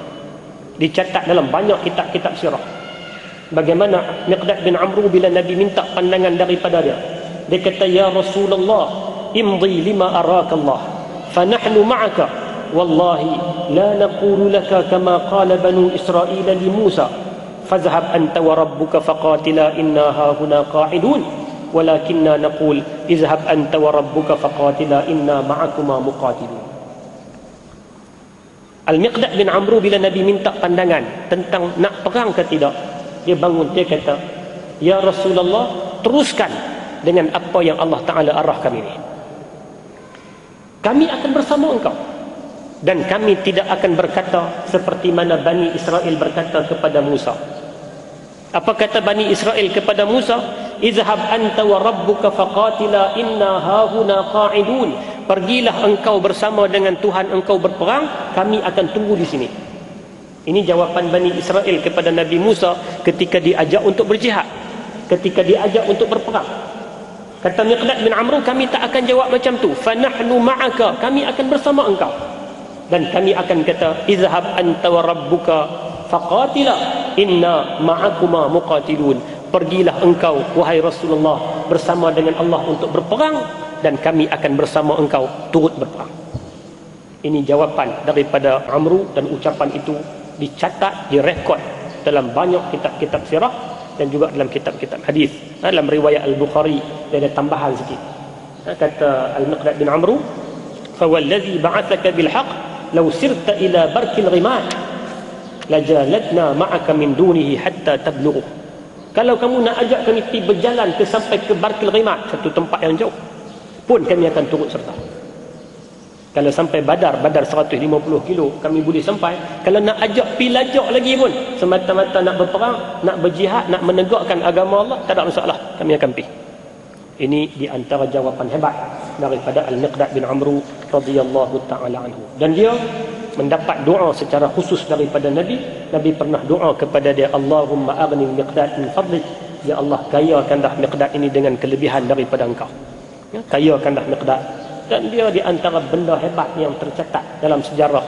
dicatat dalam banyak kitab-kitab sirah, bagaimana Miqdad bin Amru bila Nabi minta pandangan daripada dia, dia kata, ya Rasulullah, imdi lima arakallah, fanahnu ma'aka, wallahi la naqulu laka kama qala banu Israel li Musa, fazhab anta wa rabbuka faqatila inna hahuna qa'idun, walakinna naqul izhab anta wa rabbuka faqatila inna ma'akuma muqatilun. Al-Miqdad bin Amru bila Nabi minta pandangan tentang nak perang ke tidak, dia bangun, dia kata, ya Rasulullah, teruskan dengan apa yang Allah Ta'ala arah kami ni. Kami akan bersama engkau, dan kami tidak akan berkata seperti mana Bani Israel berkata kepada Musa. Apa kata Bani Israel kepada Musa? Izhab anta wa rabbuka faqatila inna hahuna qa'idun. Pergilah engkau bersama dengan Tuhan engkau berperang, kami akan tunggu di sini. Ini jawapan Bani Israel kepada Nabi Musa ketika diajak untuk berjihad, ketika diajak untuk berperang. Kata Miqdad bin Amru, kami tak akan jawab macam tu. Fanahnu ma'aka, kami akan bersama engkau. Dan kami akan kata, izhab anta wa rabbuka faqatila inna ma'akuma muqatilun. Pergilah engkau wahai Rasulullah bersama dengan Allah untuk berperang, dan kami akan bersama engkau turut berperang. Ini jawapan daripada Amru, dan ucapan itu dicatat, direkod dalam banyak kitab-kitab sirah dan juga dalam kitab-kitab hadis. Dalam riwayat Al-Bukhari dia ada tambahan sikit. Kata Al-Miqdad bin Amru, fawallazi ba'athaka bilhaq law sirta ila barkil rimad lajalatna ma'aka min dunihi hatta tablughu. Kalau kamu nak ajak kami pergi berjalan ke sampai ke Barkil Rimad, satu tempat yang jauh, pun kami akan turut serta. Kalau sampai Badar 150 kilo kami boleh sampai. Kalau nak ajak pergi lajak lagi pun, semata-mata nak berperang, nak berjihad, nak menegakkan agama Allah, tak ada masalah, kami akan pergi. Ini di antara jawapan hebat daripada Al-Miqdad bin Amru radhiyallahu taala anhu. Dan dia mendapat doa secara khusus daripada Nabi. Nabi pernah doa kepada dia, Allahumma aghni Miqdad min fadlik, ya Allah, kayakanlah Miqdad ini dengan kelebihan daripada engkau. Ya, kayakanlah Miqdad. Dan dia di antara benda hebat yang tercatat dalam sejarah,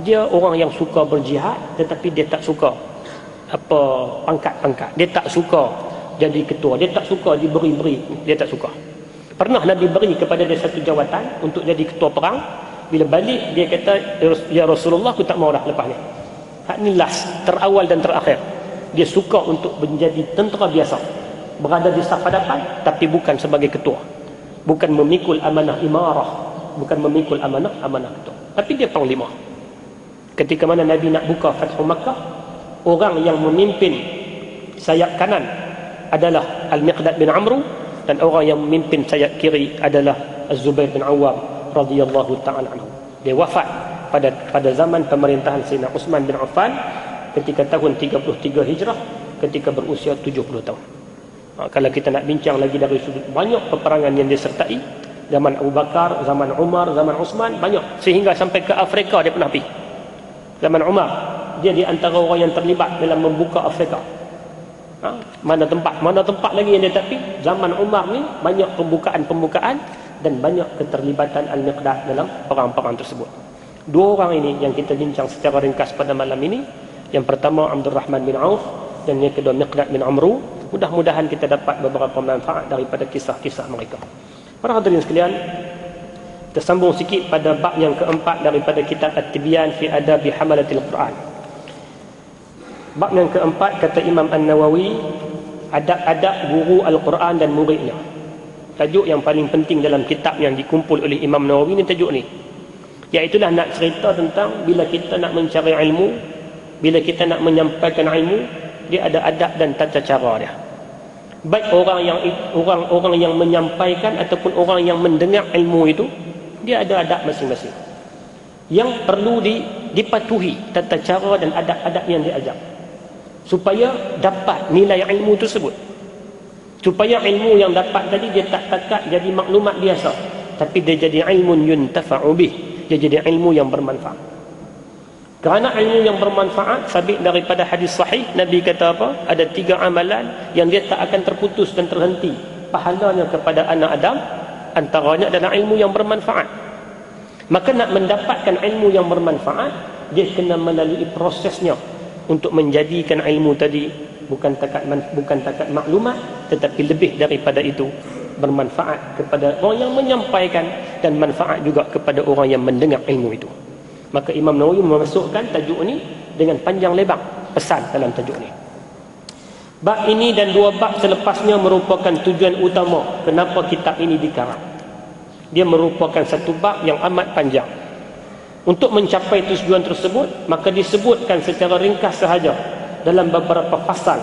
dia orang yang suka berjihad, tetapi dia tak suka apa pangkat-pangkat, dia tak suka jadi ketua, dia tak suka diberi-beri, dia tak suka. Pernah Nabi beri kepada dia satu jawatan untuk jadi ketua perang. Bila balik dia kata, ya Rasulullah, aku tak mau dah lepas ni. Hak ni last, terawal dan terakhir. Dia suka untuk menjadi tentera biasa, berada di saf hadapan, tapi bukan sebagai ketua, bukan memikul amanah imarah, bukan memikul amanah ketua, tapi dia panglima. Ketika mana Nabi nak buka Fathu Makkah, orang yang memimpin sayap kanan adalah Al-Miqdad bin Amru, dan orang yang memimpin sayap kiri adalah Az-Zubair bin Awwam radhiyallahu ta'ala anhu. Dia wafat pada zaman pemerintahan Sayyidina Uthman bin Affan ketika tahun 33 Hijrah, ketika berusia 70 tahun. Kalau kita nak bincang lagi dari sudut banyak peperangan yang disertai, zaman Abu Bakar, zaman Umar, zaman Uthman, banyak, sehingga sampai ke Afrika dia pernah pergi. Zaman Umar, dia di antara orang yang terlibat dalam membuka Afrika. Mana tempat lagi yang dia tak pergi. Zaman Umar ni banyak pembukaan dan banyak keterlibatan Al-Miqdad dalam perang-perang tersebut. Dua orang ini yang kita bincang secara ringkas pada malam ini. Yang pertama Abdul Rahman bin Auf, dan yang kedua Miqdad bin Amru. Mudah-mudahan kita dapat beberapa manfaat daripada kisah-kisah mereka. Para hadirin sekalian, kita sambung sikit pada bab yang keempat daripada kitab At-Tibyan fi Adabi Hamalatil Quran. Bab yang keempat, kata Imam An-Nawawi, adab-adab guru Al-Quran dan muridnya. Tajuk yang paling penting dalam kitab yang dikumpul oleh Imam Nawawi ni, tajuk ni, iaitulah nak cerita tentang bila kita nak mencari ilmu, bila kita nak menyampaikan ilmu, dia ada adab dan tata cara dia. baik orang yang menyampaikan ataupun orang yang mendengar ilmu itu, dia ada adab masing-masing yang perlu dipatuhi, tata cara dan adab-adab yang diajar supaya dapat nilai ilmu tersebut, supaya ilmu yang dapat tadi dia tak takat jadi maklumat biasa, tapi dia jadi ilmun yuntafa'u bih, dia jadi ilmu yang bermanfaat. Kerana ilmu yang bermanfaat, sabit daripada hadis sahih, Nabi kata apa? Ada 3 amalan yang dia tak akan terputus dan terhenti pahalanya kepada anak Adam, antaranya adalah ilmu yang bermanfaat. Maka nak mendapatkan ilmu yang bermanfaat, dia kena melalui prosesnya untuk menjadikan ilmu tadi bukan takat maklumat, tetapi lebih daripada itu, bermanfaat kepada orang yang menyampaikan dan manfaat juga kepada orang yang mendengar ilmu itu. Maka Imam Nawawi memasukkan tajuk ini dengan panjang lebar pesan dalam tajuk ini. Bab ini dan 2 bab selepasnya merupakan tujuan utama kenapa kitab ini dikarang. Dia merupakan satu bab yang amat panjang. Untuk mencapai tujuan tersebut, maka disebutkan secara ringkas sahaja dalam beberapa fasal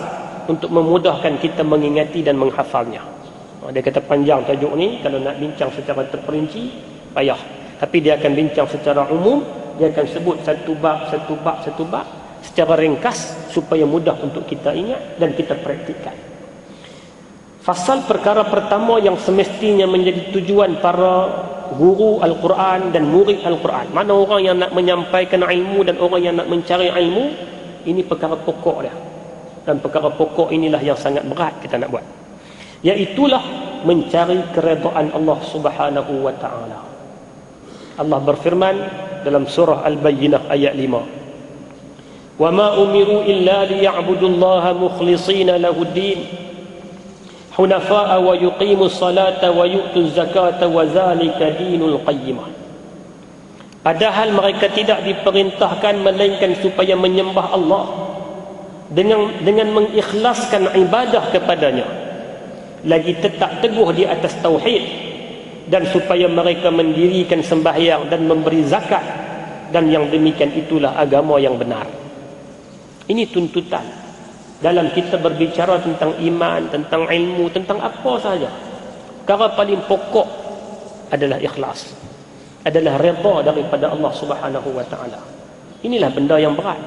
untuk memudahkan kita mengingati dan menghafalnya. Dia kata panjang tajuk ni, kalau nak bincang secara terperinci payah. Tapi dia akan bincang secara umum, dia akan sebut satu bab secara ringkas supaya mudah untuk kita ingat dan kita praktikkan. Fasal perkara pertama yang semestinya menjadi tujuan para guru Al-Quran dan murid Al-Quran. Mana orang yang nak menyampaikan ilmu dan orang yang nak mencari ilmu, ini perkara pokok dia. Dan perkara pokok inilah yang sangat berat kita nak buat. Iaitulah mencari keredaan Allah Subhanahu wa ta'ala. Allah berfirman dalam surah Al-Bayyinah ayat 5. Wa ma umiru illa liya'budullaha mukhlishina lahuddin hunafa'a wa yuqimus salata wa yu'tuz zakata wa zalika dinul qayyimah. Padahal mereka tidak diperintahkan melainkan supaya menyembah Allah dengan mengikhlaskan ibadah kepadanya, lagi tetap teguh di atas tauhid, dan supaya mereka mendirikan sembahyang dan memberi zakat, dan yang demikian itulah agama yang benar. Ini tuntutan dalam kita berbicara tentang iman, tentang ilmu, tentang apa sahaja. Perkara paling pokok adalah ikhlas, adalah redha daripada Allah Subhanahu wa ta'ala. Inilah benda yang berat.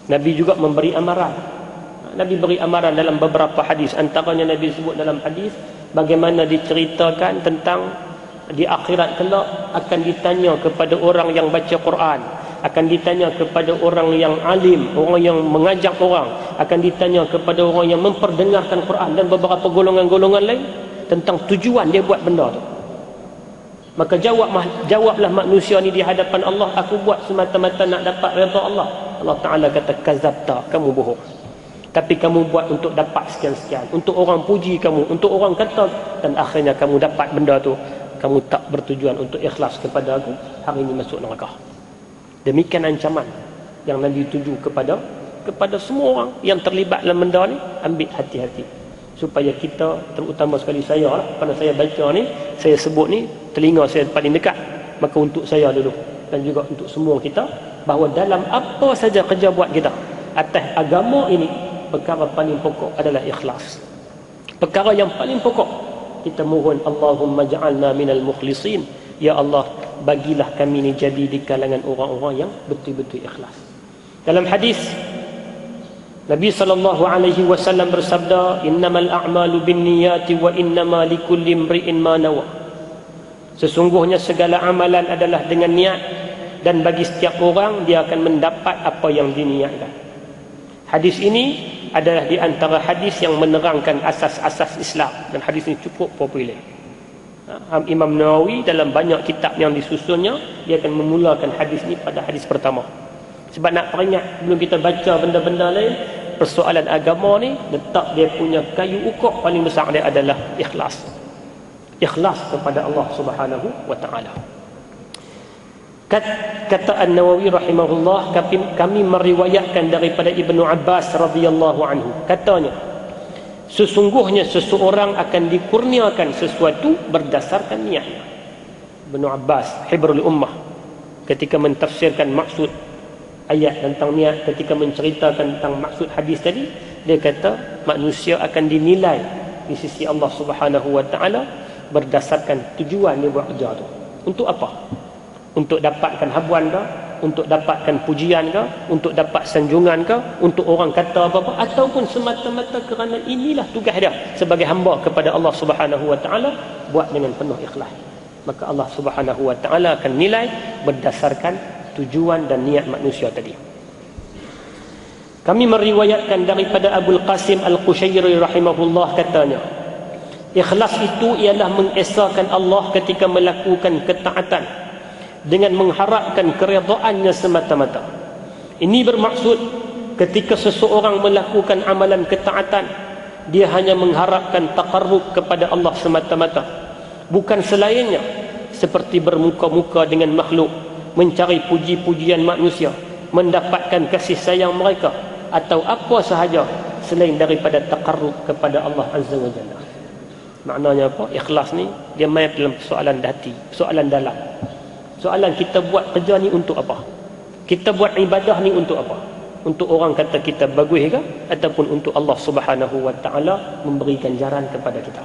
Nabi juga memberi amaran. Nabi beri amaran dalam beberapa hadis. Antaranya Nabi sebut dalam hadis bagaimana diceritakan tentang di akhirat kelak akan ditanya kepada orang yang baca Quran, akan ditanya kepada orang yang alim, orang yang mengajak orang, akan ditanya kepada orang yang memperdengarkan Quran dan beberapa golongan-golongan lain tentang tujuan dia buat benda tu. Maka jawablah manusia ni di hadapan Allah, aku buat semata-mata nak dapat redha Allah. Allah Ta'ala kata, kazabta, kamu bohong. Tapi kamu buat untuk dapat sekian-sekian, untuk orang puji kamu, untuk orang kata, dan akhirnya kamu dapat benda tu, kamu tak bertujuan untuk ikhlas kepada aku, hari ini masuk neraka. Demikian ancaman yang Nabi tuju kepada semua orang yang terlibat dalam benda ni. Ambil hati-hati supaya kita, terutama sekali saya lah, kerana saya baca ni, saya sebut ni, telinga saya paling dekat, maka untuk saya dulu dan juga untuk semua kita, bahawa dalam apa saja kerja buat kita atas agama ini, perkara paling pokok adalah ikhlas. Perkara yang paling pokok, kita mohon Allahumma ja'alna minal mukhlisin, ya Allah, bagilah kami ni jadi di kalangan orang-orang yang betul-betul ikhlas. Dalam hadis Nabi SAW bersabda, innamal a'malu binniyati wa innama likulli imri'in ma nawa. Sesungguhnya segala amalan adalah dengan niat, dan bagi setiap orang dia akan mendapat apa yang diniatkan. Hadis ini adalah di antara hadis yang menerangkan asas-asas Islam, dan hadis ini cukup popular. Imam Nawawi dalam banyak kitab yang disusunnya, dia akan memulakan hadis ini pada hadis pertama. Sebab nak peringat, sebelum kita baca benda-benda lain, persoalan agama ni, letak dia punya kayu ukur paling besar dia adalah ikhlas. Ikhlas kepada Allah Subhanahu wa ta'ala. Kata An-Nawawi rahimahullah, kami meriwayatkan daripada Ibnu Abbas radhiyallahu anhu, katanya, sesungguhnya seseorang akan dikurniakan sesuatu berdasarkan niatnya. Ibnu Abbas, hibrul ummah, ketika mentafsirkan maksud ayat tentang niat, ketika menceritakan tentang maksud hadis tadi, dia kata manusia akan dinilai di sisi Allah Subhanahu wa taala berdasarkan tujuan dia buat kerja tu. Untuk apa? Untuk dapatkan habuan ke? Untuk dapatkan pujian ke? Untuk dapat sanjungan ke? Untuk orang kata apa-apa? Ataupun semata-mata kerana inilah tugas dia sebagai hamba kepada Allah Subhanahu wa taala, buat dengan penuh ikhlas. Maka Allah Subhanahu wa taala akan nilai berdasarkan tujuan dan niat manusia tadi. Kami meriwayatkan daripada Abul Qasim Al-Qushairi rahimahullah, katanya, ikhlas itu ialah mengesahkan Allah ketika melakukan ketaatan dengan mengharapkan keredaannya semata-mata. Ini bermaksud ketika seseorang melakukan amalan ketaatan, dia hanya mengharapkan taqarrub kepada Allah semata-mata, bukan selainnya, seperti bermuka-muka dengan makhluk, mencari puji-pujian manusia, mendapatkan kasih sayang mereka, atau apa sahaja selain daripada taqarrub kepada Allah Azza wa Jalla. Maknanya apa? Ikhlas ni dia main dalam soalan hati, soalan dalam. Soalan kita buat kerja ni untuk apa? Kita buat ibadah ni untuk apa? Untuk orang kata kita bagus ke? Ataupun untuk Allah Subhanahu wa taala memberi ganjaran kepada kita.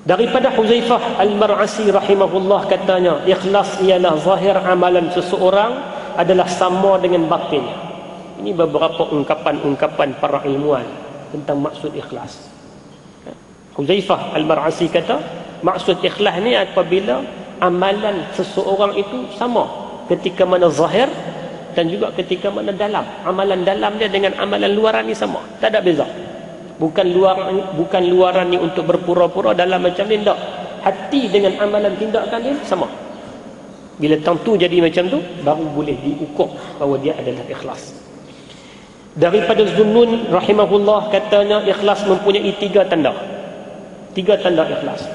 Daripada Huzaifah Al-Mar'asi rahimahullah, katanya, ikhlas ialah zahir amalan seseorang adalah sama dengan batinnya. Ini beberapa ungkapan-ungkapan para ilmuwan tentang maksud ikhlas. Huzaifah Al-Mar'asi kata, maksud ikhlas ni apabila amalan seseorang itu sama ketika mana zahir dan juga ketika mana dalam. Amalan dalam dia dengan amalan luaran ni sama, tak ada beza. Bukan luaran ni untuk berpura-pura, dalam macam ni tak. Hati dengan amalan tindakan dia sama. Bila tentu jadi macam tu, baru boleh diukur bahawa dia adalah ikhlas. Daripada Zunnun rahimahullah, katanya, ikhlas mempunyai 3 tanda. 3 tanda ikhlas.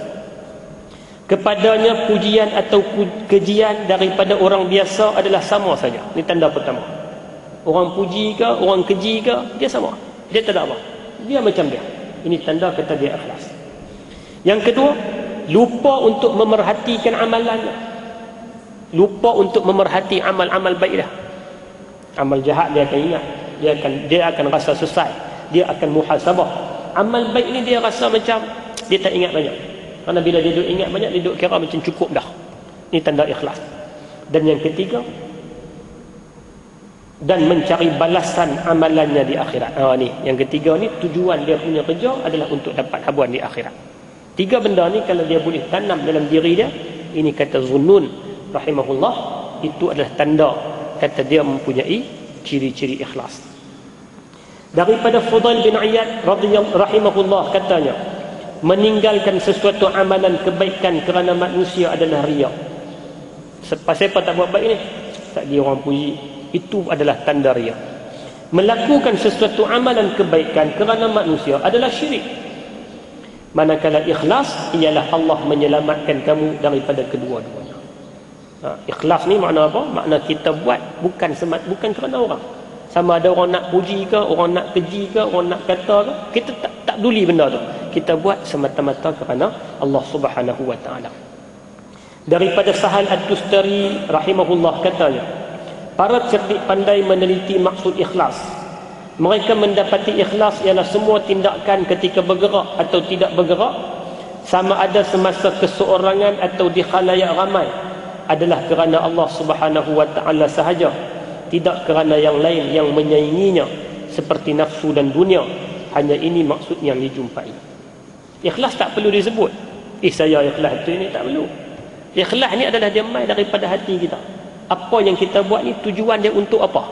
Kepadanya pujian atau kejian daripada orang biasa adalah sama saja. Ini tanda pertama. Orang puji ke, orang keji ke, dia sama. Dia tak ada apa. Dia macam dia. Ini tanda kata dia ikhlas. Yang kedua, lupa untuk memerhatikan amalannya. Lupa untuk memerhati amal-amal baik dah. Amal jahat dia akan ingat. Dia akan rasa sesat. Dia akan muhasabah. Amal baik ni dia rasa macam dia tak ingat banyak. Kerana bila dia duduk ingat banyak, dia duduk kira macam cukup dah. Ini tanda ikhlas. Dan yang ketiga, dan mencari balasan amalannya di akhirat. Ni yang ketiga ni, tujuan dia punya kerja adalah untuk dapat habuan di akhirat. 3 benda ni kalau dia boleh tanam dalam diri dia, ini kata Zunnun rahimahullah, itu adalah tanda kata dia mempunyai ciri-ciri ikhlas. Daripada Fudail bin Iyad radhiyallahu rahimahullah, katanya, meninggalkan sesuatu amalan kebaikan kerana manusia adalah riya. Siapa tak buat baik ni, tak dia orang puji, itu adalah tanda riya. Melakukan sesuatu amalan kebaikan kerana manusia adalah syirik. Manakala ikhlas ialah Allah menyelamatkan kamu daripada kedua-duanya. Ikhlas ni makna apa? Makna kita buat bukan kerana orang. Sama ada orang nak puji ke, orang nak keji ke, orang nak kata ke, kita tak peduli benda tu. Kita buat semata-mata kerana Allah Subhanahu wa taala. Daripada Sahal Ad-Dustari rahimahullah, katanya, para cerdik pandai meneliti maksud ikhlas. Mereka mendapati ikhlas ialah semua tindakan ketika bergerak atau tidak bergerak, sama ada semasa keseorangan atau di khalayak ramai, adalah kerana Allah Subhanahu wa taala sahaja, tidak kerana yang lain yang menyainginya seperti nafsu dan dunia. Hanya ini maksud yang dijumpai. Ikhlas tak perlu disebut. Saya ikhlas tu, ini tak perlu. Ikhlas ni adalah dia mai daripada hati kita. Apa yang kita buat ni tujuan dia untuk apa?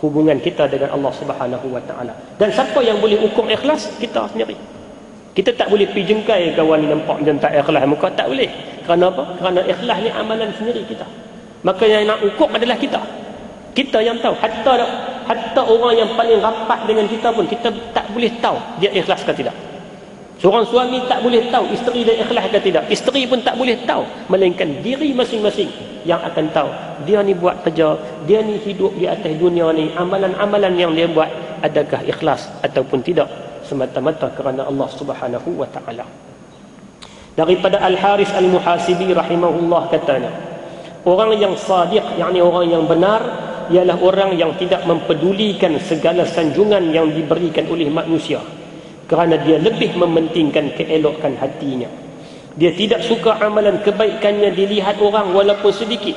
Hubungan kita dengan Allah Subhanahu wa taala. Dan siapa yang boleh ukur ikhlas? Kita sendiri. Kita tak boleh pergi jengkai kawan ni nampak macam tak ikhlas muka, tak boleh. Kerana apa? Kerana ikhlas ni amalan sendiri kita. Maka yang nak ukur adalah kita. Kita yang tahu. Hatta orang yang paling rapat dengan kita pun kita tak boleh tahu dia ikhlas ke tidak. Seorang suami tak boleh tahu isteri dia ikhlas ke tidak. Isteri pun tak boleh tahu, melainkan diri masing-masing yang akan tahu. Dia ni buat kerja, dia ni hidup di atas dunia ni, amalan-amalan yang dia buat adakah ikhlas ataupun tidak, semata-mata kerana Allah Subhanahu wa taala. Daripada Al-Haris Al-Muhasibi rahimahullah, katanya, orang yang sadiq, yakni orang yang benar, ialah orang yang tidak mempedulikan segala sanjungan yang diberikan oleh manusia, kerana dia lebih mementingkan keelokan hatinya. Dia tidak suka amalan kebaikannya dilihat orang walaupun sedikit.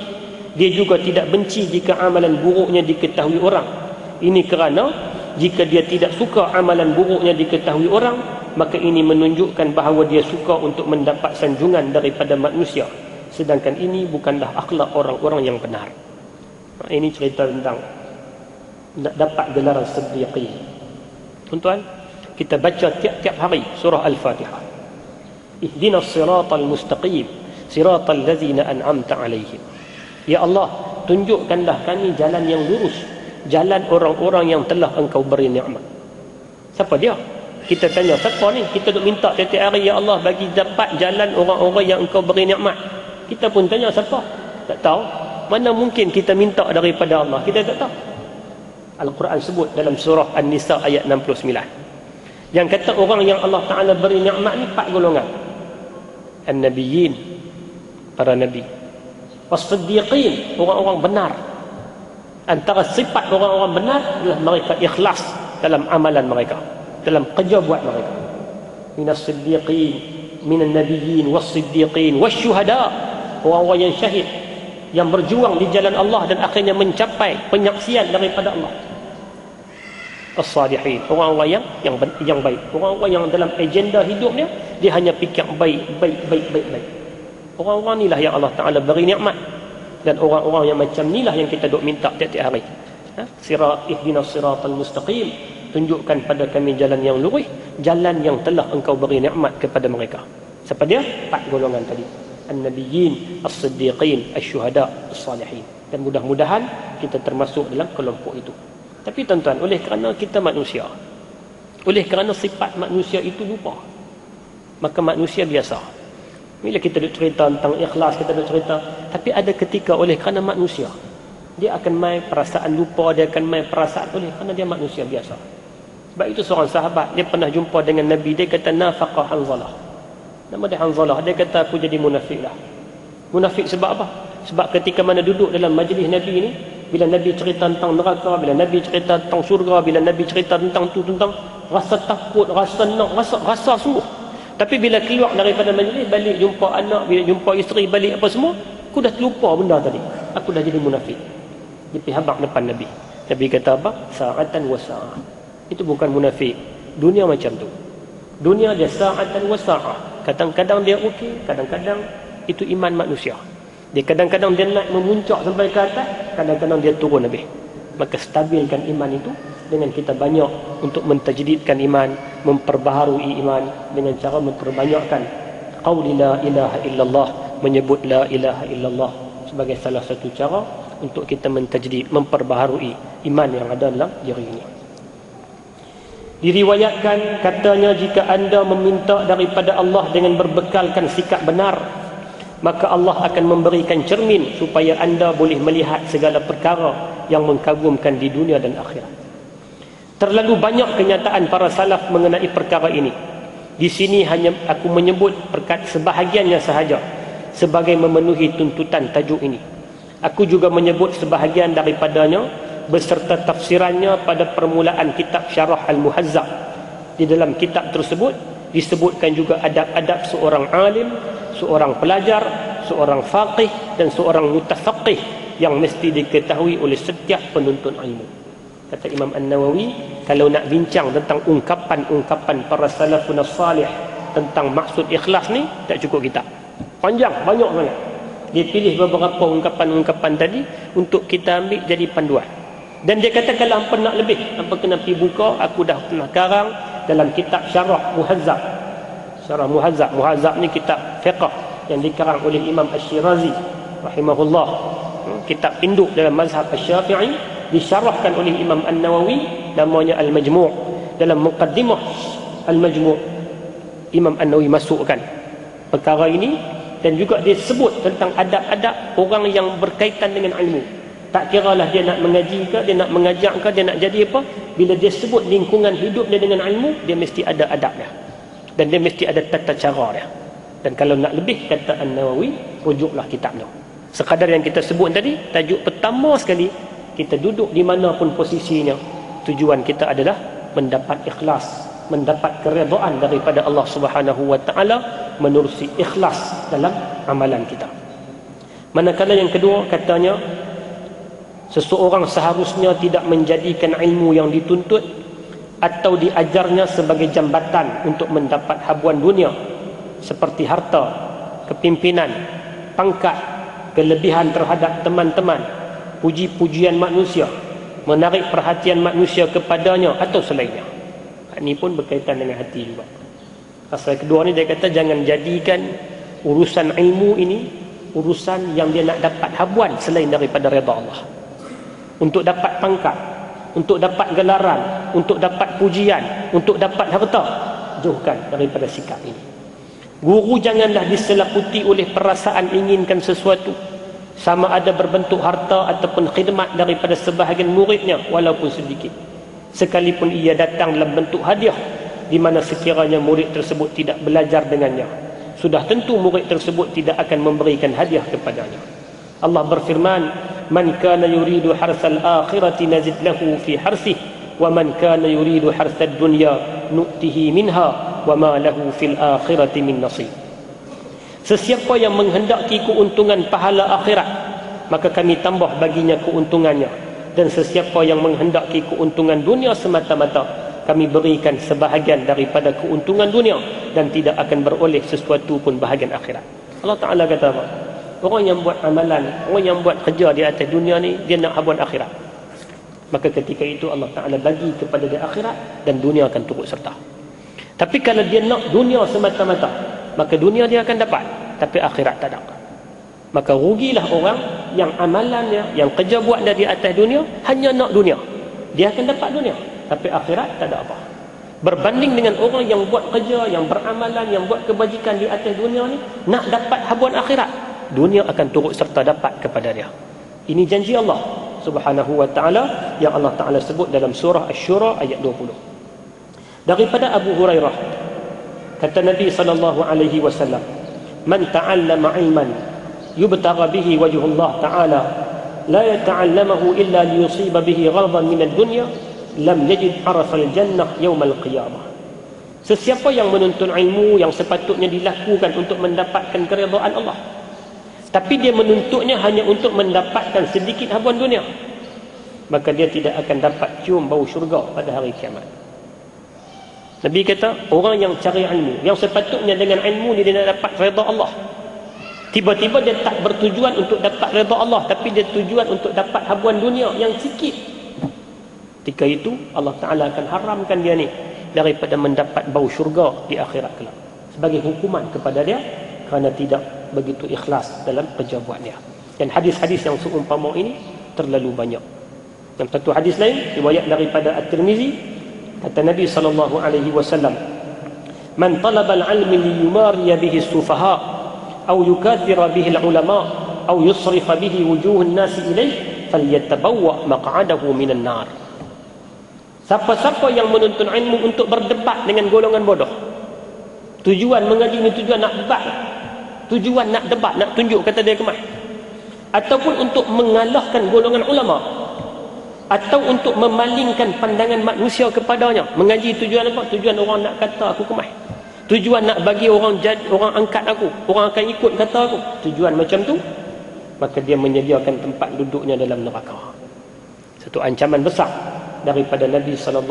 Dia juga tidak benci jika amalan buruknya diketahui orang. Ini kerana jika dia tidak suka amalan buruknya diketahui orang, maka ini menunjukkan bahawa dia suka untuk mendapat sanjungan daripada manusia. Sedangkan ini bukanlah akhlak orang-orang yang benar. Ini cerita tentang nak dapat gelaran siddiqin. Tuan-tuan, kita baca tiap-tiap hari surah Al-Fatihah. Ihdinas siratal mustaqim, siratal ladzina an'amta alaihim. Ya Allah, tunjukkanlah kami jalan yang lurus, jalan orang-orang yang telah Engkau beri nikmat. Siapa dia? Kita tanya, siapa ni? Kita duk minta tiap-tiap hari, ya Allah bagi dapat jalan orang-orang yang Engkau beri nikmat. Kita pun tanya, siapa? Tak tahu. Mana mungkin kita minta daripada Allah? Kita tak tahu. Al-Quran sebut dalam surah An-Nisa ayat 69. Yang kata orang yang Allah Ta'ala beri nikmat ni 4 golongan. An-Nabiyyin, para Nabi. Was-Siddiqin, orang-orang benar. Antara sifat orang-orang benar adalah mereka ikhlas dalam amalan mereka, dalam kerja buat mereka. Minas Siddiqin, minan Nabiyyin, was-Siddiqin, was-Syuhada, orang-orang yang syahid, yang berjuang di jalan Allah dan akhirnya mencapai penyaksian daripada Allah. As-Salihin, orang-orang yang baik, orang-orang yang dalam agenda hidupnya dia hanya fikir baik. Orang-orang inilah yang Allah Ta'ala beri nikmat. Dan orang-orang yang macam inilah yang kita duk minta tiap-tiap hari. Ihdinas siratal mustaqim, tunjukkan pada kami jalan yang lurus, jalan yang telah Engkau beri nikmat kepada mereka. Siapa dia? 4 golongan tadi. An-Nabiyyin, As-Siddiqin, Asy-Syuhada, As-Salihin. Dan mudah-mudahan kita termasuk dalam kelompok itu. Tapi tuan-tuan, oleh kerana kita manusia, oleh kerana sifat manusia itu lupa, maka manusia biasa. Bila kita duk cerita tentang ikhlas, kita duk cerita, tapi ada ketika oleh kerana manusia, dia akan main perasaan lupa, dia akan main perasaan oleh kerana dia manusia biasa. Sebab itu seorang sahabat, dia pernah jumpa dengan Nabi, dia kata nafaqa Hanzalah. Nama dia Hanzalah, dia kata aku jadi munafik lah. Munafik sebab apa? Sebab ketika mana duduk dalam majlis Nabi ni, bila Nabi cerita tentang neraka, bila Nabi cerita tentang syurga, bila Nabi cerita tentang tu, tentang rasa takut, rasa nak, rasa sungguh. Tapi bila keluar daripada majlis, balik jumpa anak, bila jumpa isteri, balik apa semua, aku dah terlupa benda tadi. Aku dah jadi munafik. Dia pergi habaq depan Nabi. Nabi kata apa? Sa'atan wa sa'ah. Itu bukan munafik. Dunia macam tu. Dunia dia sa'atan wa sa'ah. Kadang-kadang dia okey, kadang-kadang itu iman manusia. Dia kadang-kadang dia naik memuncak sampai ke atas, kadang-kadang dia turun lebih. Maka stabilkan iman itu dengan kita banyak untuk mentajdidkan iman, memperbaharui iman dengan cara memperbanyakkan qaul la ilaha illallah, menyebut la ilaha illallah sebagai salah satu cara untuk kita mentajdid, memperbaharui iman yang ada dalam diri ini. Diriwayatkan katanya, jika anda meminta daripada Allah dengan berbekalkan sikap benar, maka Allah akan memberikan cermin supaya anda boleh melihat segala perkara yang mengagumkan di dunia dan akhirat. Terlalu banyak kenyataan para salaf mengenai perkara ini. Di sini hanya aku menyebut sebahagiannya sahaja sebagai memenuhi tuntutan tajuk ini. Aku juga menyebut sebahagian daripadanya beserta tafsirannya pada permulaan kitab Syarah Al-Muhazzab. Di dalam kitab tersebut disebutkan juga adab-adab seorang alim, seorang pelajar, seorang faqih dan seorang mutafaqih yang mesti diketahui oleh setiap penuntut ilmu. Kata Imam An-Nawawi, kalau nak bincang tentang ungkapan-ungkapan para salafun salih tentang maksud ikhlas ni, tak cukup kitab. Panjang, banyak sangat. Dia pilih beberapa ungkapan-ungkapan tadi untuk kita ambil jadi panduan. Dan dia kata kalau hampa nak lebih, hampa kena pergi buka, aku dah pernah karang dalam kitab Syarah Muhazzab. Syarah Muhazzab. Muhazzab ni kitab fiqh yang dikarang oleh Imam Asy-Syirazi rahimahullah. Kitab induk dalam mazhab Asy-Syafi'i, disyarahkan oleh Imam An-Nawawi, namanya Al-Majmu'. Dalam muqaddimah Al-Majmu', Imam An-Nawawi masukkan perkara ini, dan juga dia sebut tentang adab-adab orang yang berkaitan dengan ilmu. Tak kiralah dia nak mengaji ke, dia nak mengajar ke, dia nak jadi apa, bila dia sebut lingkungan hidup dia dengan ilmu, dia mesti ada adab dia, dan dia mesti ada tata cara dia. Dan kalau nak lebih, kata An-Nawawi, rujuklah kitab tu. Sekadar yang kita sebut tadi, tajuk pertama sekali kita duduk di mana pun posisinya, tujuan kita adalah mendapat ikhlas, mendapat keredaan daripada Allah Subhanahu wa taala, menerusi ikhlas dalam amalan kita. Manakala yang kedua, katanya seseorang seharusnya tidak menjadikan ilmu yang dituntut atau diajarnya sebagai jambatan untuk mendapat habuan dunia seperti harta, kepimpinan, pangkat, kelebihan terhadap teman-teman, puji-pujian manusia, menarik perhatian manusia kepadanya atau selainnya. Ini pun berkaitan dengan hati juga. Pasal kedua ni dia kata jangan jadikan urusan ilmu ini urusan yang dia nak dapat habuan selain daripada redha Allah. Untuk dapat pangkat, untuk dapat gelaran, untuk dapat pujian, untuk dapat harta, jauhkan daripada sikap ini. Guru janganlah diselaputi oleh perasaan inginkan sesuatu, sama ada berbentuk harta ataupun khidmat daripada sebahagian muridnya walaupun sedikit, sekalipun ia datang dalam bentuk hadiah, di mana sekiranya murid tersebut tidak belajar dengannya, sudah tentu murid tersebut tidak akan memberikan hadiah kepadanya. Allah berfirman, man kana yuridu harsal akhirati nazid lahu fi harsihi wa man kana yuridu harsad dunya nu'tihi minha wa ma lahu fil akhirati min nasib. Sesiapa yang menghendaki keuntungan pahala akhirat, maka kami tambah baginya keuntungannya, dan sesiapa yang menghendaki keuntungan dunia semata-mata, kami berikan sebahagian daripada keuntungan dunia dan tidak akan beroleh sesuatu pun bahagian akhirat. Allah Ta'ala kata apa? Orang yang buat amalan, orang yang buat kerja di atas dunia ni, dia nak habuan akhirat, maka ketika itu Allah Ta'ala bagi kepada dia akhirat dan dunia akan turut serta. Tapi kalau dia nak dunia semata-mata, maka dunia dia akan dapat, tapi akhirat tak ada. Maka rugilah orang yang amalannya, yang kerja buat dia di atas dunia hanya nak dunia. Dia akan dapat dunia, tapi akhirat tak ada apa. Berbanding dengan orang yang buat kerja, yang beramalan, yang buat kebajikan di atas dunia ni, nak dapat habuan akhirat, dunia akan turut serta dapat kepada dia. Ini janji Allah Subhanahu wa ta'ala yang Allah Ta'ala sebut dalam surah Asy-Syura ayat 20. Daripada Abu Hurairah, kata Nabi SAW, man ta'allama ilman yubtagha bihi wajhullah ta'ala la yata'allamahu illa liyusiba bihi ghardan min ad-dunya lam yajid arafal jannah yawmal qiyamah. Sesiapa yang menuntut ilmu yang sepatutnya dilakukan untuk mendapatkan keridhaan Allah, tapi dia menuntutnya hanya untuk mendapatkan sedikit habuan dunia, maka dia tidak akan dapat cium bau syurga pada hari kiamat. Nabi kata, orang yang cari ilmu, yang sepatutnya dengan ilmu dia nak dapat redha Allah, tiba-tiba dia tak bertujuan untuk dapat redha Allah, tapi dia tujuan untuk dapat habuan dunia yang sikit, ketika itu Allah Ta'ala akan haramkan dia ni daripada mendapat bau syurga di akhirat kelak, sebagai hukuman kepada dia kerana tidak begitu ikhlas dalam kerja buat dia. Dan hadis-hadis yang seumpama ini terlalu banyak. Dalam satu hadis lain riwayat daripada At-Tirmizi, kata Nabi SAW, man talaba al-ilmi liyumariya bihi as-sufaha aw yukathira bihi al-ulama aw yusrifa bihi wujuh an-nas ilayh falyatabawwa maq'adahu minan nar. Siapa-siapa yang menuntut ilmu untuk berdebat dengan golongan bodoh, tujuan mengaji ni tujuan nak debat, tujuan nak debat, nak tunjuk kata dia kemah, ataupun untuk mengalahkan golongan ulama, atau untuk memalingkan pandangan manusia kepadanya. Mengaji tujuan apa? Tujuan orang nak kata aku kemah, tujuan nak bagi orang angkat aku, orang akan ikut kata aku, tujuan macam tu, maka dia menyediakan tempat duduknya dalam neraka. Satu ancaman besar daripada Nabi SAW.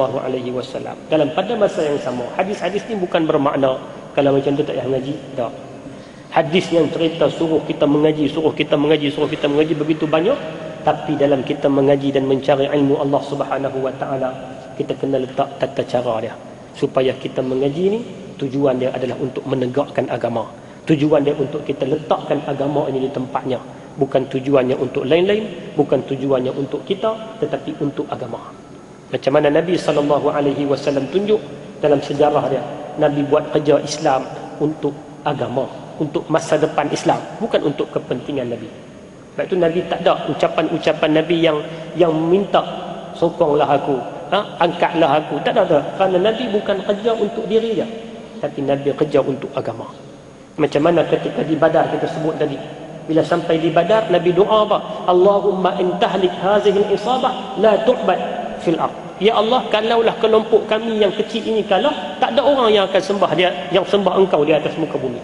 Dalam pada masa yang sama, hadis-hadis ni bukan bermakna kalau macam tu tak payah mengaji, tak. Hadis yang cerita suruh kita mengaji, suruh kita mengaji, suruh kita mengaji begitu banyak. Tapi dalam kita mengaji dan mencari ilmu Allah Subhanahu wa ta'ala, kita kena letak tata cara dia, supaya kita mengaji ni tujuan dia adalah untuk menegakkan agama, tujuan dia untuk kita letakkan agama ini di tempatnya, bukan tujuannya untuk lain-lain, bukan tujuannya untuk kita, tetapi untuk agama. Macam mana Nabi SAW tunjuk dalam sejarah dia, Nabi buat kerja Islam untuk agama, untuk masa depan Islam, bukan untuk kepentingan Nabi. Sebab itu Nabi tak ada ucapan-ucapan Nabi yang minta sokonglah aku, angkatlah aku, tak ada. Kerana Nabi bukan kerja untuk diri dia, tapi Nabi kerja untuk agama. Macam mana ketika di Badar kita sebut tadi, Bila sampai di Badar, Nabi doa apa? Allahumma intahlik hazihi al-isabah la tu'bad fil ard. Ya Allah, kalaulah kelompok kami yang kecil ini kalah, tak ada orang yang akan sembah dia, yang sembah engkau di atas muka bumi.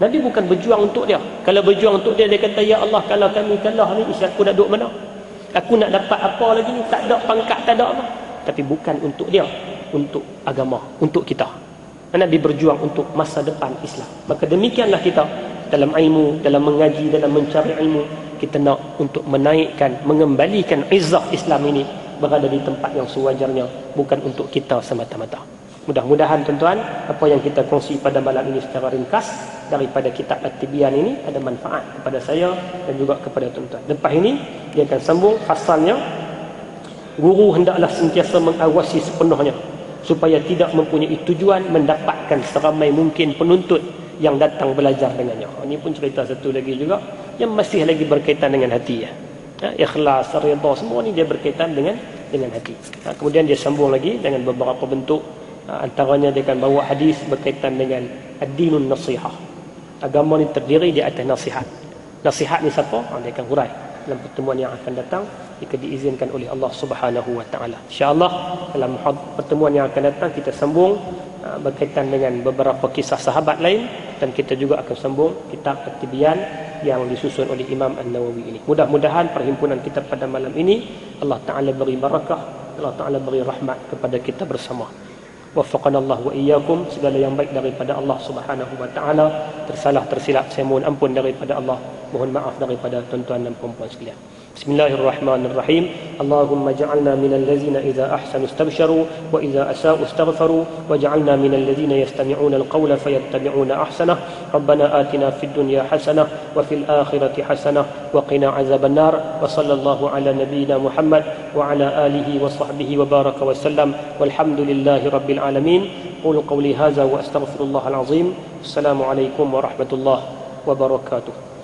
Nabi bukan berjuang untuk dia. Kalau berjuang untuk dia, dia kata, ya Allah, kalau kami kalah ni, isi aku nak duduk mana? Aku nak dapat apa lagi ni? Tak ada pangkat, tak ada apa. Tapi bukan untuk dia, untuk agama, untuk kita. Nabi berjuang untuk masa depan Islam. Maka demikianlah kita dalam ilmu, dalam mengaji, dalam mencari ilmu, kita nak untuk menaikkan, mengembalikan izzah Islam ini berada di tempat yang sewajarnya, bukan untuk kita semata-mata. Mudah-mudahan tuan-tuan, apa yang kita kongsi pada malam ini secara ringkas daripada kitab At-Tibyan ini ada manfaat kepada saya dan juga kepada tuan-tuan. Lepas ini dia akan sambung fasalnya, guru hendaklah sentiasa mengawasi sepenuhnya supaya tidak mempunyai tujuan mendapatkan seramai mungkin penuntut yang datang belajar dengannya. Ini pun cerita satu lagi juga yang masih lagi berkaitan dengan hati ya. Ikhlas, redha, semua ni dia berkaitan dengan hati. Kemudian dia sambung lagi dengan beberapa bentuk. Antaranya dia akan bawa hadis berkaitan dengan ad-dinun nasihah. Agama ni terdiri di atas nasihat. Nasihat ni siapa? Dia akan hurai dalam pertemuan yang akan datang jika diizinkan oleh Allah Subhanahu wa taala. Insya-Allah dalam pertemuan yang akan datang kita sambung berkaitan dengan beberapa kisah sahabat lain dan kita juga akan sambung kitab At-Tibyan yang disusun oleh Imam An-Nawawi ini. Mudah-mudahan perhimpunan kita pada malam ini Allah taala beri barakah, Allah taala beri rahmat kepada kita bersama. Waffaqana Allah wa iyyakum, segala yang baik daripada Allah Subhanahu wa taala, tersalah tersilap saya mohon ampun daripada Allah, mohon maaf daripada tuan-tuan dan puan-puan sekalian. Bismillahirrahmanirrahim. Allahumma ja'alna minal ladzina idza ahsanu istabsharu wa idza asa'u istaghfaru waj'alna minal ladzina yastami'una al-qawla fayattabi'una ahsanah. Rabbana atina fid dunya hasanah wa fil akhirati hasanah wa qina 'adzaban nar. Wa sallallahu ala nabiyyina Muhammad wa ala alihi wa sahbihi wa baraka wa sallam. Walhamdulillahi rabbil alamin. Qul qawli hadza wa astaghfirullahal azim. Assalamu alaikum warahmatullahi wabarakatuh.